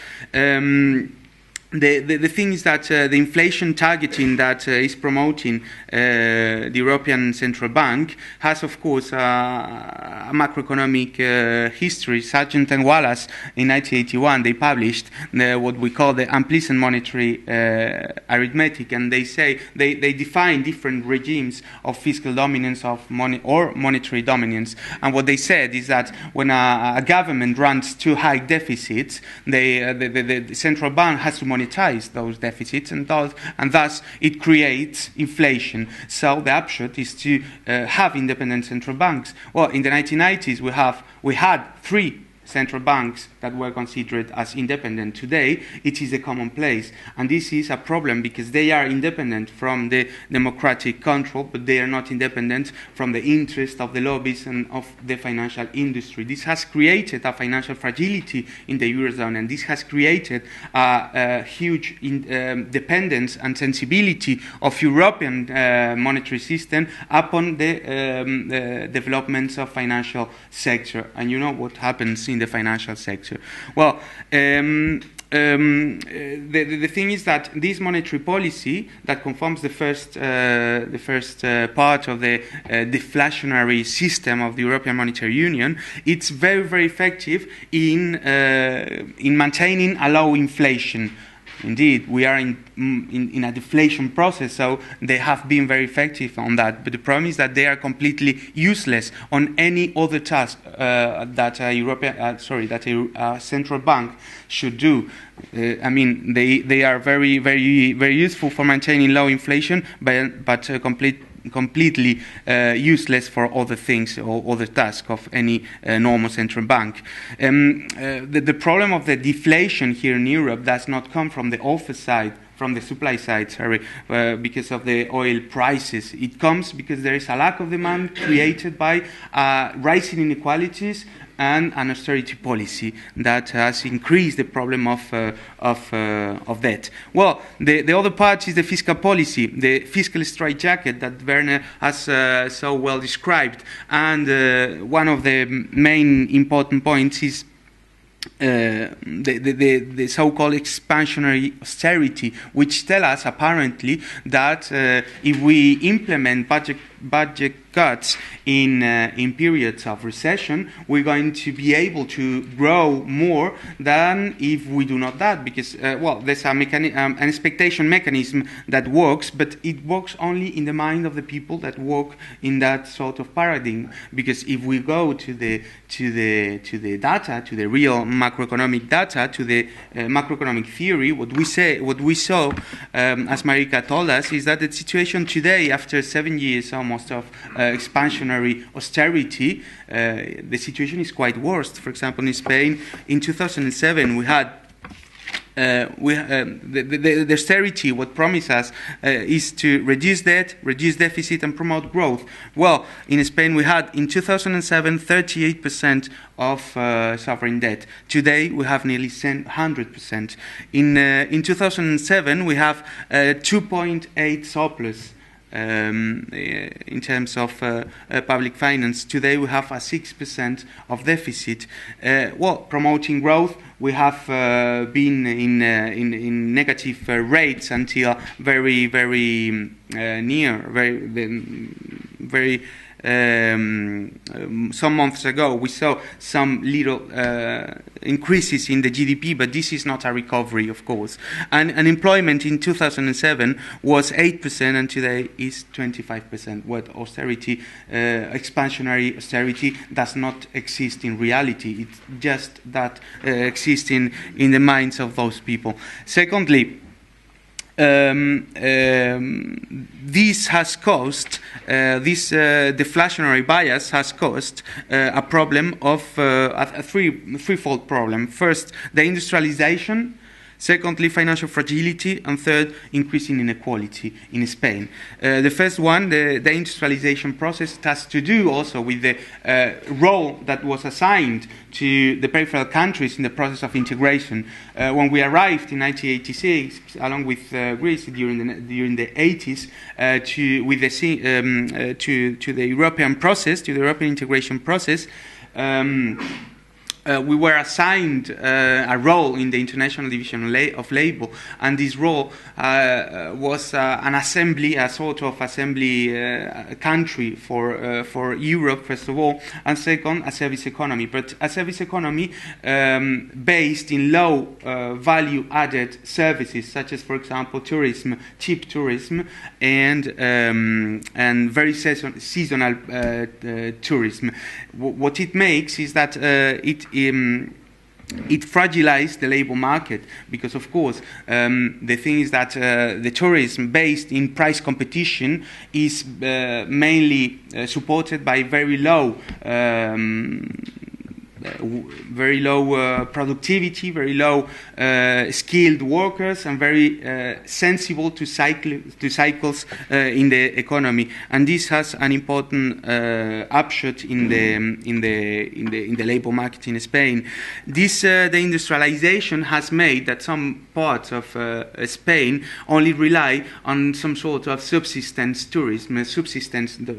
the thing is that the inflation targeting that is promoting the European Central Bank has, of course, a macroeconomic history. Sargent and Wallace in 1981 they published what we call the unpleasant monetary arithmetic, and they say they define different regimes of fiscal dominance of monetary dominance. And what they said is that when a government runs too high deficits, the central bank has to monetize those deficits, and thus it creates inflation. So the upshot is to have independent central banks. Well, in the 1990s we had 3 central banks that were considered as independent. Today, it is a commonplace. And this is a problem because they are independent from the democratic control, but they are not independent from the interest of the lobbies and of the financial industry. This has created a financial fragility in the Eurozone, and this has created a huge dependence and sensibility of European monetary system upon the developments of financial sector. And you know what happens in the financial sector. Well, the thing is that this monetary policy that conforms the first part of the deflationary system of the European Monetary Union, it's very, very effective in maintaining a low inflation. Indeed, we are in a deflation process, so they have been very effective on that. But the problem is that they are completely useless on any other task that a central bank should do. I mean, they are very, very, very useful for maintaining low inflation, but completely useless for other things or other tasks of any normal central bank. The problem of the deflation here in Europe does not come from the offer side, from the supply side, because of the oil prices. It comes because there is a lack of demand created by rising inequalities and an austerity policy that has increased the problem of debt. Well, the other part is the fiscal policy, the fiscal straitjacket that Werner has so well described. And one of the main important points is the so-called expansionary austerity, which tell us apparently that if we implement budget cuts in periods of recession, we're going to be able to grow more than if we do not that, because there's an expectation mechanism that works, but it works only in the mind of the people that work in that sort of paradigm. Because if we go to the data, to the real macroeconomic data, to the macroeconomic theory, what we saw, as Marica told us, is that the situation today, after 7 years almost of expansionary austerity, the situation is quite worse. For example, in Spain, in 2007, we had the austerity, what promised us is to reduce debt, reduce deficit, and promote growth. Well, in Spain, we had in 2007 38% of sovereign debt. Today, we have nearly 100%. In 2007, we have 2.8 surplus. In terms of public finance. Today we have a 6% of deficit. Promoting growth, we have been in negative rates until very, very some months ago. We saw some little increases in the GDP, but this is not a recovery, of course. And unemployment in 2007 was 8%, and today is 25%. What austerity, expansionary austerity, does not exist in reality. It's just that exists in the minds of those people. Secondly, this has caused, this deflationary bias has caused a problem of a threefold problem. First, the industrialization. Secondly, financial fragility, and third, increasing inequality in Spain. The first one, the industrialization process, has to do also with the role that was assigned to the peripheral countries in the process of integration. When we arrived in 1986, along with Greece during the 80s, to the European process, to the European integration process, we were assigned a role in the International Division of Labour, and this role was an assembly, a sort of assembly country for Europe, first of all, and second, a service economy. But a service economy based in low value-added services, such as, for example, tourism, cheap tourism, and very seasonal tourism. What it makes is that it fragilized the labor market, because, of course, the thing is that the tourism based in price competition is mainly supported by very low productivity, very low skilled workers, and very sensible to cycles in the economy. And this has an important upshot in the labor market in Spain. This the industrialization has made that some parts of Spain only rely on some sort of subsistence tourism,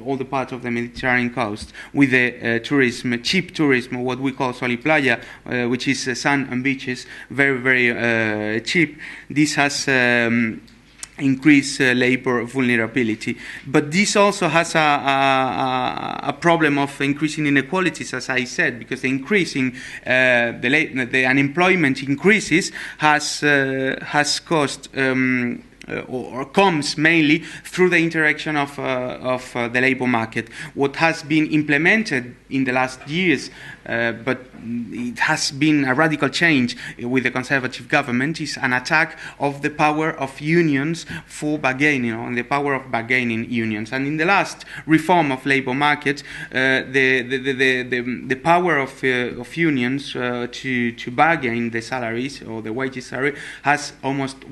all the part of the Mediterranean coast, with the tourism, cheap tourism, what we call Sol y Playa, which is sun and beaches, very, very cheap. This has increased labor vulnerability. But this also has a problem of increasing inequalities, as I said, because the increasing the unemployment increases has caused or comes mainly through the interaction of the labor market. What has been implemented in the last years, but it has been a radical change with the conservative government, is an attack of the power of unions for bargaining, and the power of bargaining unions. And in the last reform of labor market, the power of unions to bargain the salaries or the wages salary has almost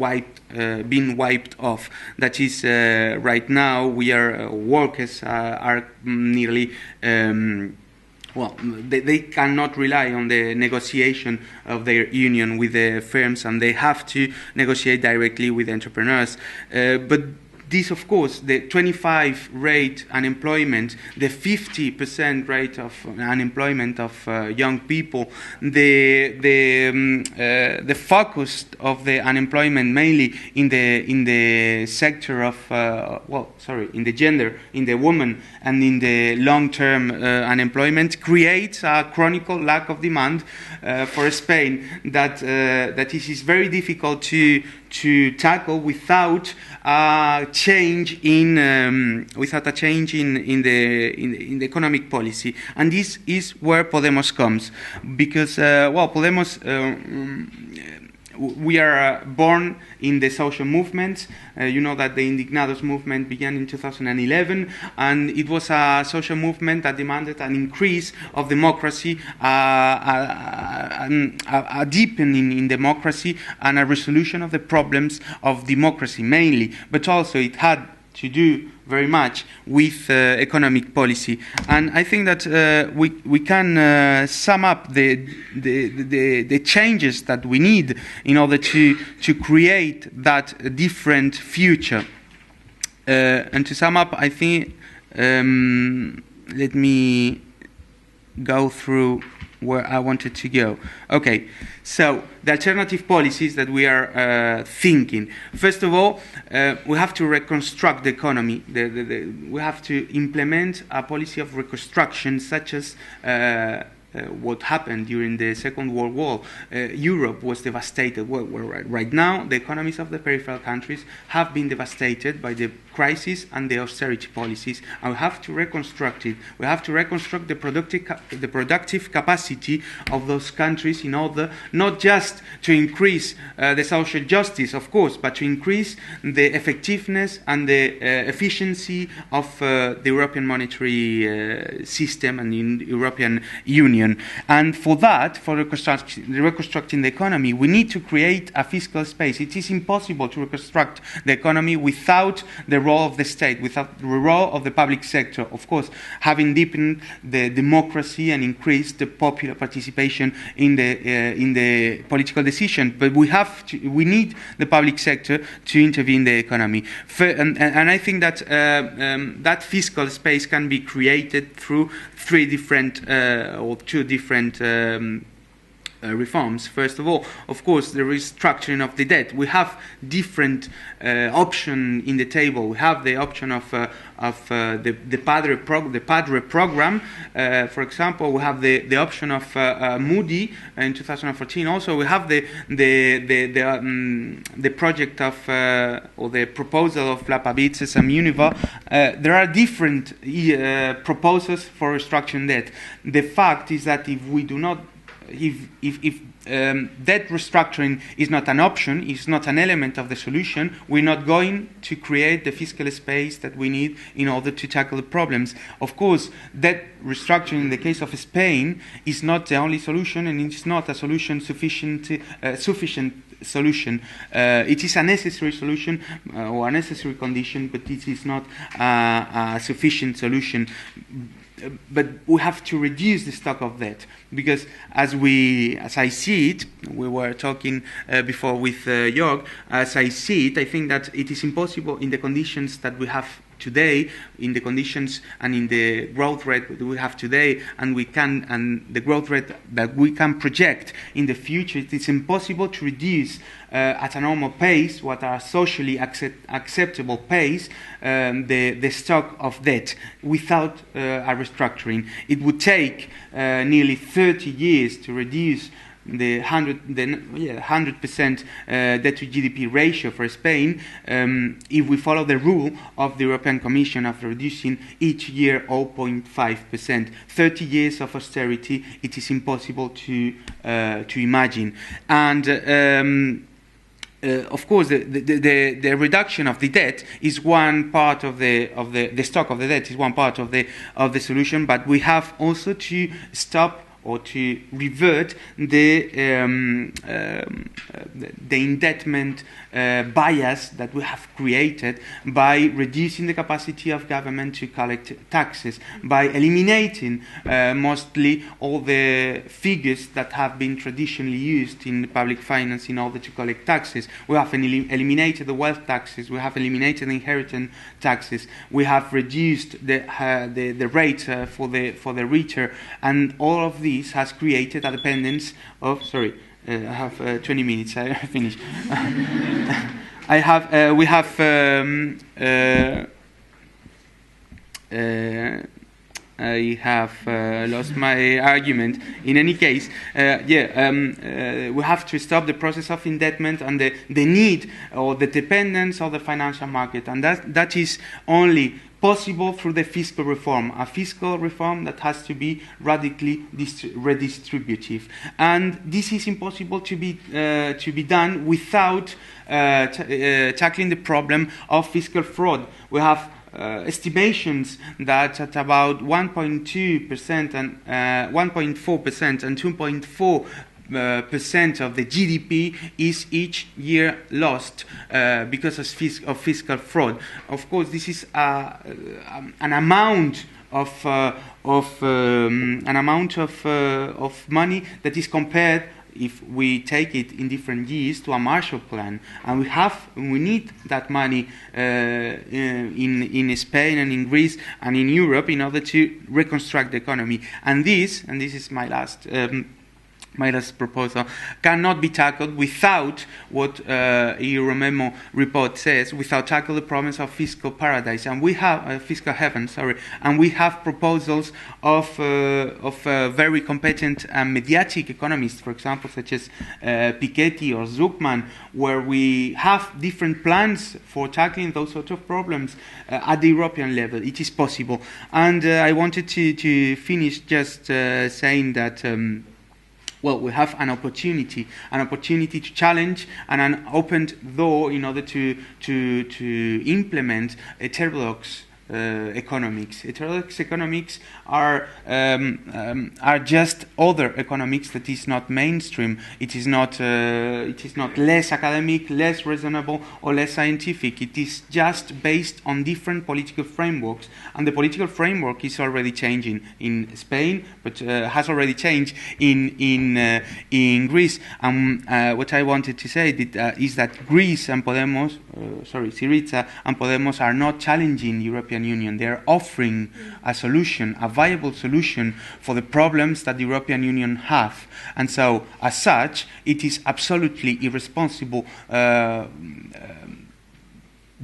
been wiped off. That is, right now we are workers are nearly. They cannot rely on the negotiation of their union with the firms, and they have to negotiate directly with entrepreneurs. But this, of course, the 25 rate unemployment, the 50% rate of unemployment of young people, the focus of the unemployment mainly in the sector of in the gender, in the woman, and in the long-term unemployment creates a chronic lack of demand for Spain that it is very difficult to tackle without a change in the economic policy. And this is where Podemos comes, because Podemos. We are born in the social movements. You know that the Indignados movement began in 2011, and it was a social movement that demanded an increase of democracy, a deepening in democracy, and a resolution of the problems of democracy mainly. But also it had to do very much with economic policy. And I think that we can sum up the changes that we need in order to create that different future. And to sum up, I think, let me go through where I wanted to go. Okay, so the alternative policies that we are thinking. First of all, we have to reconstruct the economy. We have to implement a policy of reconstruction, such as what happened during the Second World War. Europe was devastated. Right now, the economies of the peripheral countries have been devastated by the crisis and the austerity policies, and we have to reconstruct it. We have to reconstruct the productive capacity of those countries in order not just to increase the social justice, of course, but to increase the effectiveness and the efficiency of the European monetary system and in the European Union. And for that, for reconstructing the economy, we need to create a fiscal space. It is impossible to reconstruct the economy without the role of the state, without the role of the public sector. Of course, having deepened the democracy and increased the popular participation in the political decision, but we need the public sector to intervene in the economy. And I think that that fiscal space can be created through two different reforms. First of all, of course, the restructuring of the debt. We have different options in the table. We have the option of the Padre program. For example, we have the option of Moody in 2014. Also, we have the project of or the proposal of Lapavitses and Muniva. There are different proposals for restructuring debt. The fact is that if we do not, if debt restructuring is not an option, is not an element of the solution, we're not going to create the fiscal space that we need in order to tackle the problems. Of course, debt restructuring in the case of Spain is not the only solution, and it's not a solution sufficient solution. It is a necessary solution or a necessary condition, but it is not a sufficient solution. But we have to reduce the stock of debt, because as I see it, we were talking before with Jörg, as I see it, I think that it is impossible in the conditions that we have today, in the conditions and in the growth rate that we have today, and the growth rate that we can project in the future, it is impossible to reduce at a normal pace, what are socially acceptable pace, the stock of debt without a restructuring. It would take nearly 30 years to reduce the 100% debt to GDP ratio for Spain, if we follow the rule of the European Commission of reducing each year 0.5%. 30 years of austerity, it is impossible to imagine. And of course, the reduction of the debt is one part of the stock of the debt is one part of the solution, but we have also to stop or to revert the indebtedness bias that we have created by reducing the capacity of government to collect taxes, by eliminating mostly all the figures that have been traditionally used in public finance in order to collect taxes. We have eliminated the wealth taxes, we have eliminated the inheritance taxes, we have reduced the rate for the richer, and all of this has created a dependence of, I have 20 minutes, I finish. We have lost my argument. In any case, we have to stop the process of indebtedness and the need or the dependence of the financial market, and that is only possible through the fiscal reform, a fiscal reform that has to be radically redistributive. And this is impossible to be done without tackling the problem of fiscal fraud. We have estimations that at about 1.2% and 1.4% and 2.4% of the GDP is each year lost because of fiscal fraud. Of course, this is an amount of money that is compared, if we take it in different years, to a Marshall Plan, and we need that money in Spain and in Greece and in Europe in order to reconstruct the economy. And this is my last proposal, cannot be tackled without what EuroMemo report says, without tackle the problems of fiscal paradise. And we have fiscal heaven, and we have proposals of very competent and mediatic economists, for example, such as Piketty or Zuckman, where we have different plans for tackling those sort of problems at the European level. It is possible. And I wanted to finish just saying that we have an opportunity to challenge and an opened door in order to implement heterodox economics. Heterodox economics are just other economics that is not mainstream. It is not less academic, less reasonable, or less scientific. It is just based on different political frameworks, and the political framework is already changing in Spain, but has already changed in Greece. What I wanted to say is that Greece and Podemos, Syriza and Podemos are not challenging European European Union. They are offering a solution, a viable solution for the problems that the European Union have. And so, as such, it is absolutely irresponsible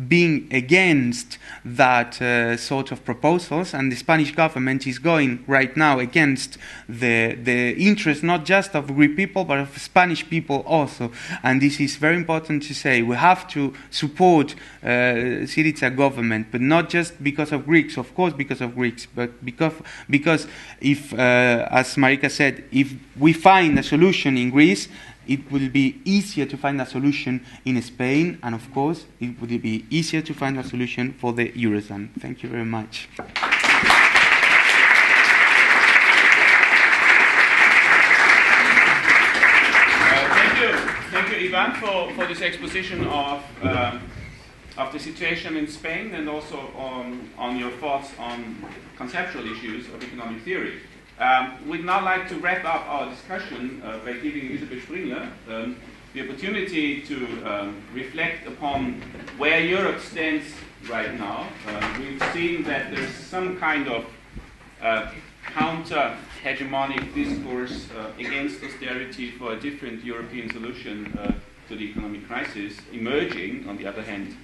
being against that sort of proposals, and the Spanish government is going right now against the interest not just of Greek people but of Spanish people also. And this is very important to say. We have to support Syriza government, but not just because of Greeks, of course because of Greeks, but because if, as Marica said, if we find a solution in Greece, it will be easier to find a solution in Spain, and of course, it would be easier to find a solution for the Eurozone. Thank you very much. Thank you, Ivan, for this exposition of the situation in Spain, and also on your thoughts on conceptual issues of economic theory. We'd now like to wrap up our discussion by giving Elisabeth Springler the opportunity to reflect upon where Europe stands right now. We've seen that there's some kind of counter-hegemonic discourse against austerity for a different European solution to the economic crisis emerging. On the other hand,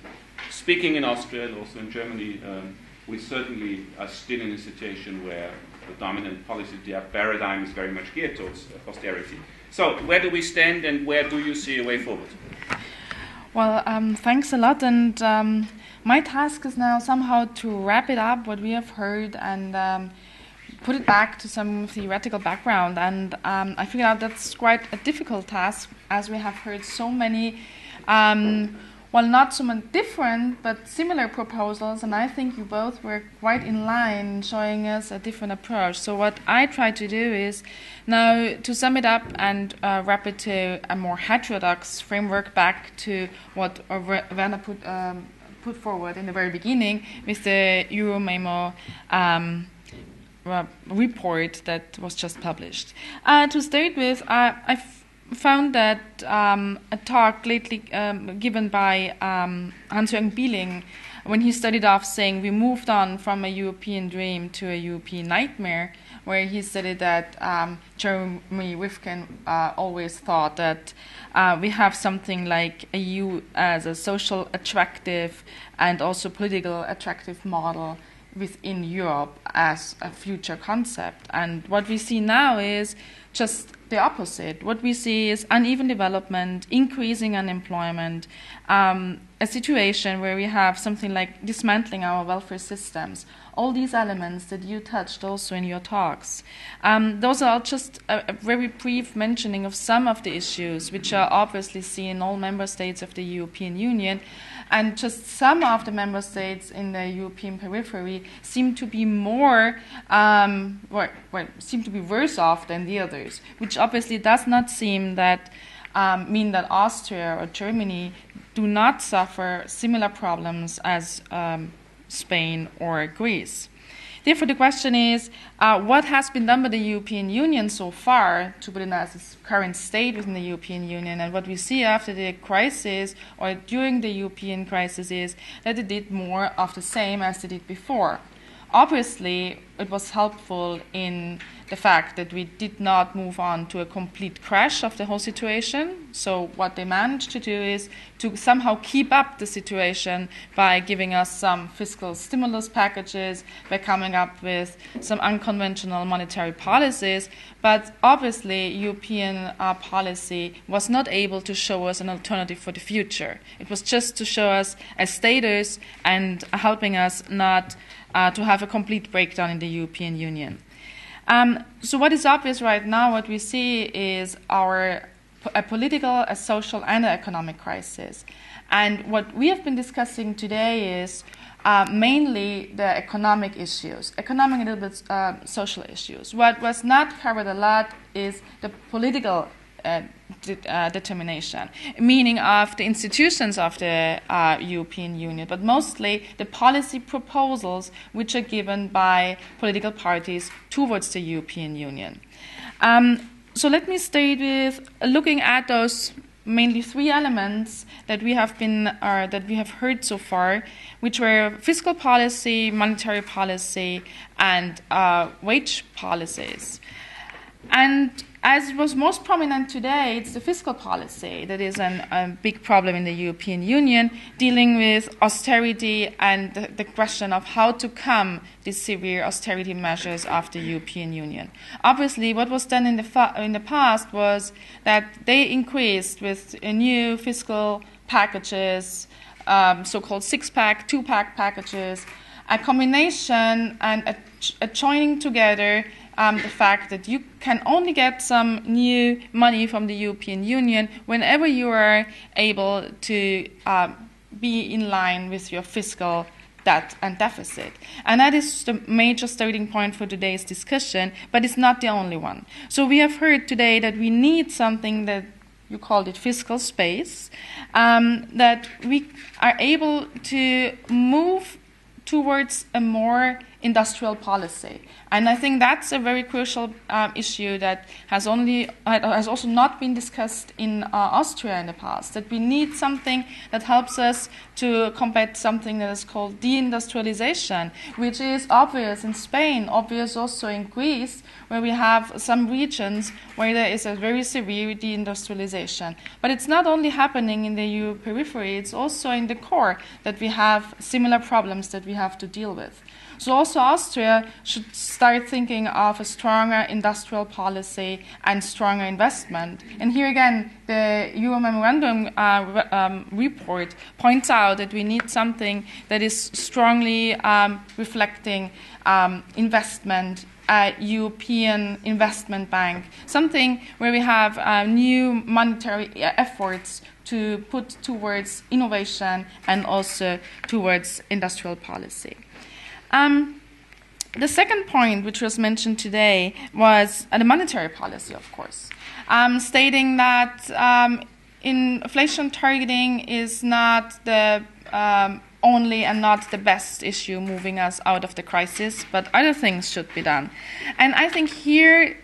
speaking in Austria and also in Germany, we certainly are still in a situation where the dominant policy paradigm is very much geared towards austerity. So, where do we stand, and where do you see a way forward? Well, thanks a lot, and my task is now somehow to wrap it up, what we have heard, and put it back to some theoretical background. And I figured out that's quite a difficult task, as we have heard so many well, not so much different, but similar proposals, and I think you both were quite in line showing us a different approach. So what I try to do is now to sum it up and wrap it to a more heterodox framework back to what Werner put forward in the very beginning with the EuroMemo report that was just published. To start with, I found that a talk lately given by Hans-Jürgen Bieling, when he started off saying we moved on from a European dream to a European nightmare, where he stated that Jeremy Rifkin always thought that we have something like a EU as a social attractive and also political attractive model within Europe as a future concept. And what we see now is just the opposite. What we see is uneven development, increasing unemployment, a situation where we have something like dismantling our welfare systems. All these elements that you touched also in your talks. Those are just a very brief mentioning of some of the issues which are obviously seen in all member states of the European Union, and just some of the member states in the European periphery seem to be more, seem to be worse off than the others, which obviously does not seem that mean that Austria or Germany do not suffer similar problems as Spain or Greece. Therefore, the question is, what has been done by the European Union so far to put it as its current state within the European Union? And what we see after the crisis or during the European crisis is that it did more of the same as it did before. Obviously, it was helpful in the fact that we did not move on to a complete crash of the whole situation. So what they managed to do is to somehow keep up the situation by giving us some fiscal stimulus packages, by coming up with some unconventional monetary policies. But obviously, European policy was not able to show us an alternative for the future. It was just to show us a status and helping us not to have a complete breakdown in the European Union. So what is obvious right now, what we see is a political, a social, and an economic crisis. And what we have been discussing today is mainly the economic issues, economic and a little bit social issues. What was not covered a lot is the political determination, meaning of the institutions of the European Union, but mostly the policy proposals which are given by political parties towards the European Union. So let me start with looking at those mainly three elements that we have heard so far, which were fiscal policy, monetary policy, and wage policies. And as was most prominent today, it's the fiscal policy that is a big problem in the European Union, dealing with austerity and the question of how to calm these severe austerity measures of the European Union. Obviously, what was done in the past was that they increased with new fiscal packages, so-called six-pack, two-pack packages, a combination and a joining together the fact that you can only get some new money from the European Union whenever you are able to be in line with your fiscal debt and deficit. And that is the major starting point for today's discussion, but it's not the only one. So we have heard today that we need something that you called it fiscal space, that we are able to move towards a more industrial policy. And I think that's a very crucial issue that has also not been discussed in Austria in the past, that we need something that helps us to combat something that is called deindustrialization, which is obvious in Spain, obvious also in Greece, where we have some regions where there is a very severe deindustrialization. But it's not only happening in the EU periphery, it's also in the core that we have similar problems that we have to deal with. So also Austria should start thinking of a stronger industrial policy and stronger investment. And here again, the EuroMemorandum report points out that we need something that is strongly reflecting investment, a European investment bank, something where we have new monetary efforts to put towards innovation and also towards industrial policy. The second point, which was mentioned today, was the monetary policy, of course, stating that inflation targeting is not the only and not the best issue moving us out of the crisis, but other things should be done. And I think here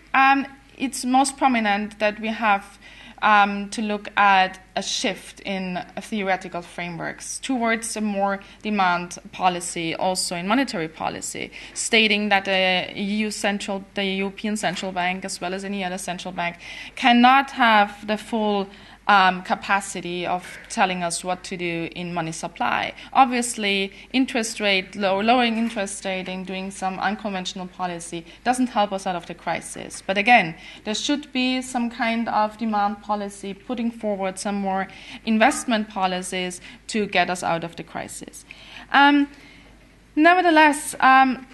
it's most prominent that we have to look at a shift in theoretical frameworks towards a more demand policy, also in monetary policy, stating that the European Central Bank, as well as any other central bank, cannot have the full capacity of telling us what to do in money supply. Obviously, lowering interest rate and doing some unconventional policy doesn't help us out of the crisis. But again, there should be some kind of demand policy, putting forward some more investment policies to get us out of the crisis. Nevertheless, an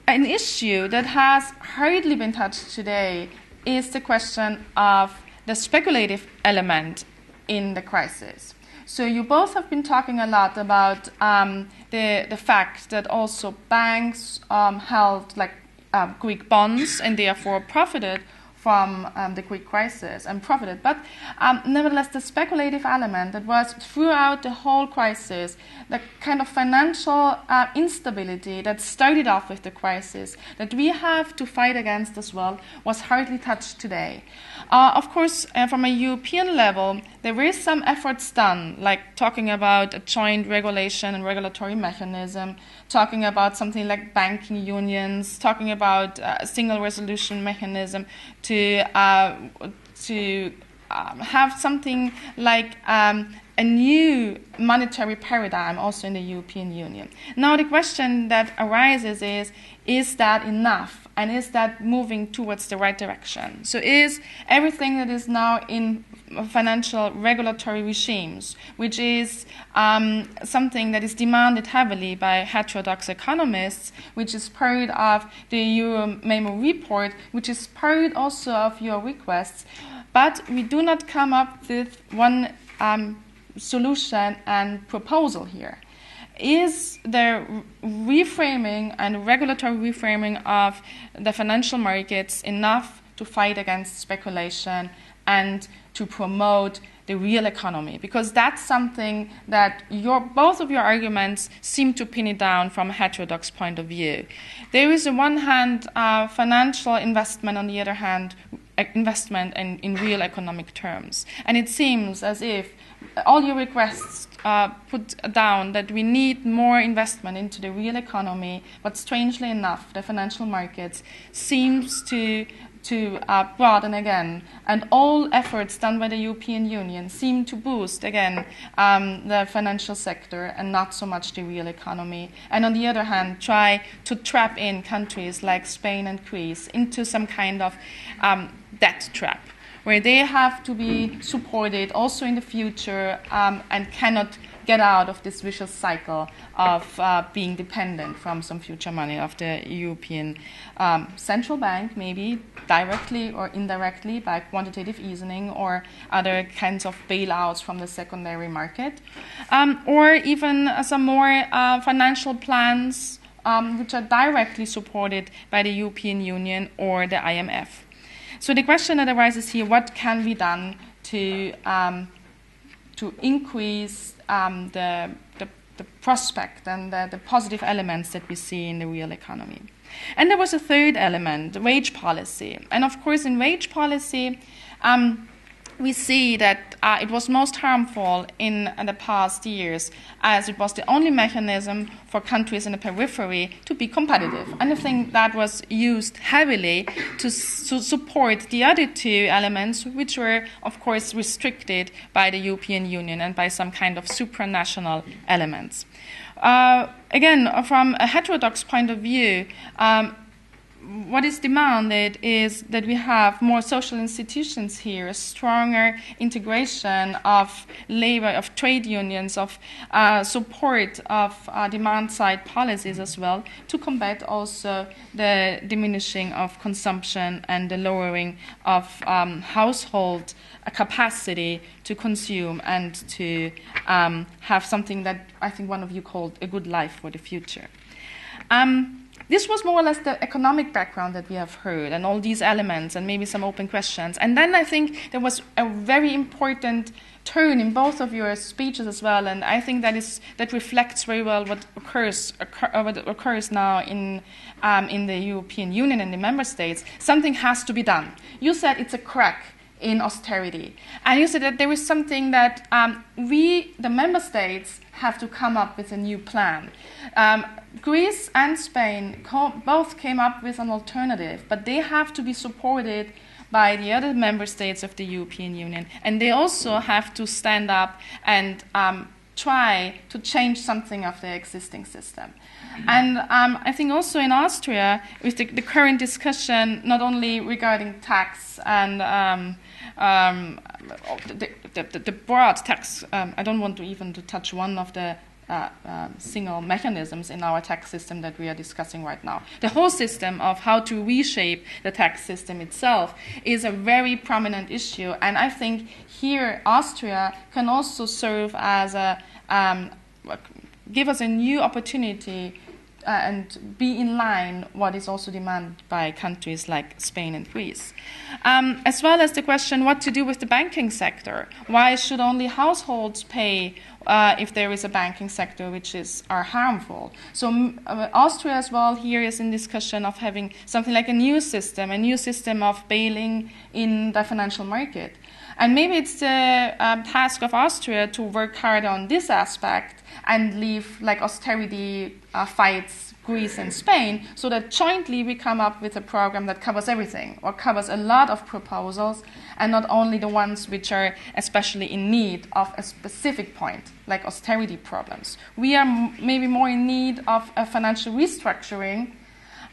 issue that has hardly been touched today is the question of the speculative element in the crisis. So you both have been talking a lot about the fact that also banks held Greek bonds and therefore profited from the Greek crisis and profited. But nevertheless, the speculative element that was throughout the whole crisis, the kind of financial instability that started off with the crisis that we have to fight against as well, was hardly touched today. Of course, from a European level, there is some efforts done, like talking about a joint regulation and regulatory mechanism, talking about something like banking unions, talking about a single resolution mechanism to have something like a new monetary paradigm also in the European Union. Now the question that arises is that enough? And is that moving towards the right direction? So is everything that is now in financial regulatory regimes, which is something that is demanded heavily by heterodox economists, which is part of the EuroMemo report, which is part also of your requests, but we do not come up with one solution and proposal here. Is the reframing and regulatory reframing of the financial markets enough to fight against speculation and to promote the real economy? Because that's something that both of your arguments seem to pin it down from a heterodox point of view. There is, on one hand, financial investment, on the other hand, investment in real economic terms. And it seems as if all your requests put down that we need more investment into the real economy, but strangely enough, the financial markets seems to broaden again, and all efforts done by the European Union seem to boost again the financial sector and not so much the real economy. And on the other hand, try to trap in countries like Spain and Greece into some kind of debt trap, where they have to be supported also in the future and cannot get out of this vicious cycle of being dependent from some future money of the European Central Bank, maybe directly or indirectly by quantitative easing or other kinds of bailouts from the secondary market, or even some more financial plans which are directly supported by the European Union or the IMF. So the question that arises here: what can be done to increase the prospect and the positive elements that we see in the real economy? And there was a third element, wage policy. And of course, in wage policy, we see that it was most harmful in the past years, as it was the only mechanism for countries in the periphery to be competitive. And I think that was used heavily to support the other two elements, which were, of course, restricted by the European Union and by some kind of supranational elements. Again, from a heterodox point of view, what is demanded is that we have more social institutions here, a stronger integration of labor, of trade unions, of support of demand-side policies as well, to combat also the diminishing of consumption and the lowering of household capacity to consume and to have something that I think one of you called a good life for the future. This was more or less the economic background that we have heard, and all these elements, and maybe some open questions. And then I think there was a very important turn in both of your speeches as well, and I think that reflects very well what occurs now in the European Union and the member states. Something has to be done. You said it's a crack in austerity, and you said that there is something that we, the member states, have to come up with a new plan. Greece and Spain both came up with an alternative, but they have to be supported by the other member states of the European Union, and they also have to stand up and try to change something of the existing system. And I think also in Austria, with the current discussion, not only regarding tax and the broad tax, I don't want to even to touch one of the single mechanisms in our tax system that we are discussing right now. The whole system of how to reshape the tax system itself is a very prominent issue, and I think here Austria can also serve as give us a new opportunity and be in line what is also demanded by countries like Spain and Greece. As well as the question what to do with the banking sector. Why should only households pay if there is a banking sector which are harmful? So Austria as well here is in discussion of having something like a new system of bailing in the financial market. And maybe it's the task of Austria to work hard on this aspect and leave like austerity fights Greece and Spain, so that jointly we come up with a program that covers everything, or covers a lot of proposals, and not only the ones which are especially in need of a specific point, like austerity problems. We are maybe more in need of a financial restructuring,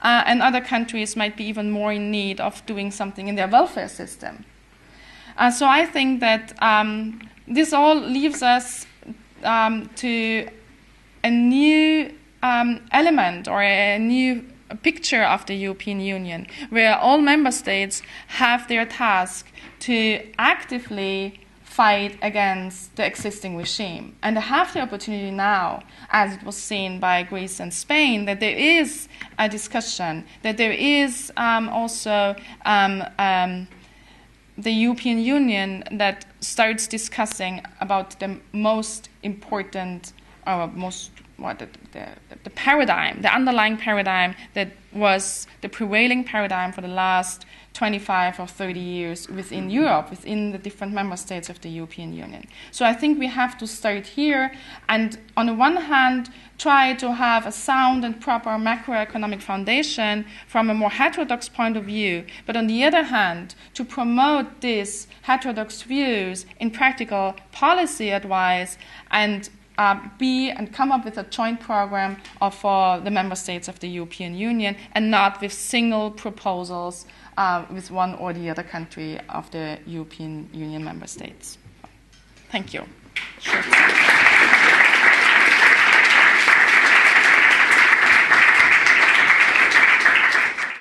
and other countries might be even more in need of doing something in their welfare system. So I think that this all leaves us to a new element or a new picture of the European Union, where all member states have their task to actively fight against the existing regime. And they have the opportunity now, as it was seen by Greece and Spain, that there is a discussion, that there is also the European Union that starts discussing about the most important, the paradigm, the underlying paradigm that was the prevailing paradigm for the last 25 or 30 years within Europe, within the different member states of the European Union. So I think we have to start here and, on the one hand, try to have a sound and proper macroeconomic foundation from a more heterodox point of view, but on the other hand, to promote these heterodox views in practical policy advice and come up with a joint program for the member states of the European Union, and not with single proposals with one or the other country of the European Union member states. Thank you. Sure.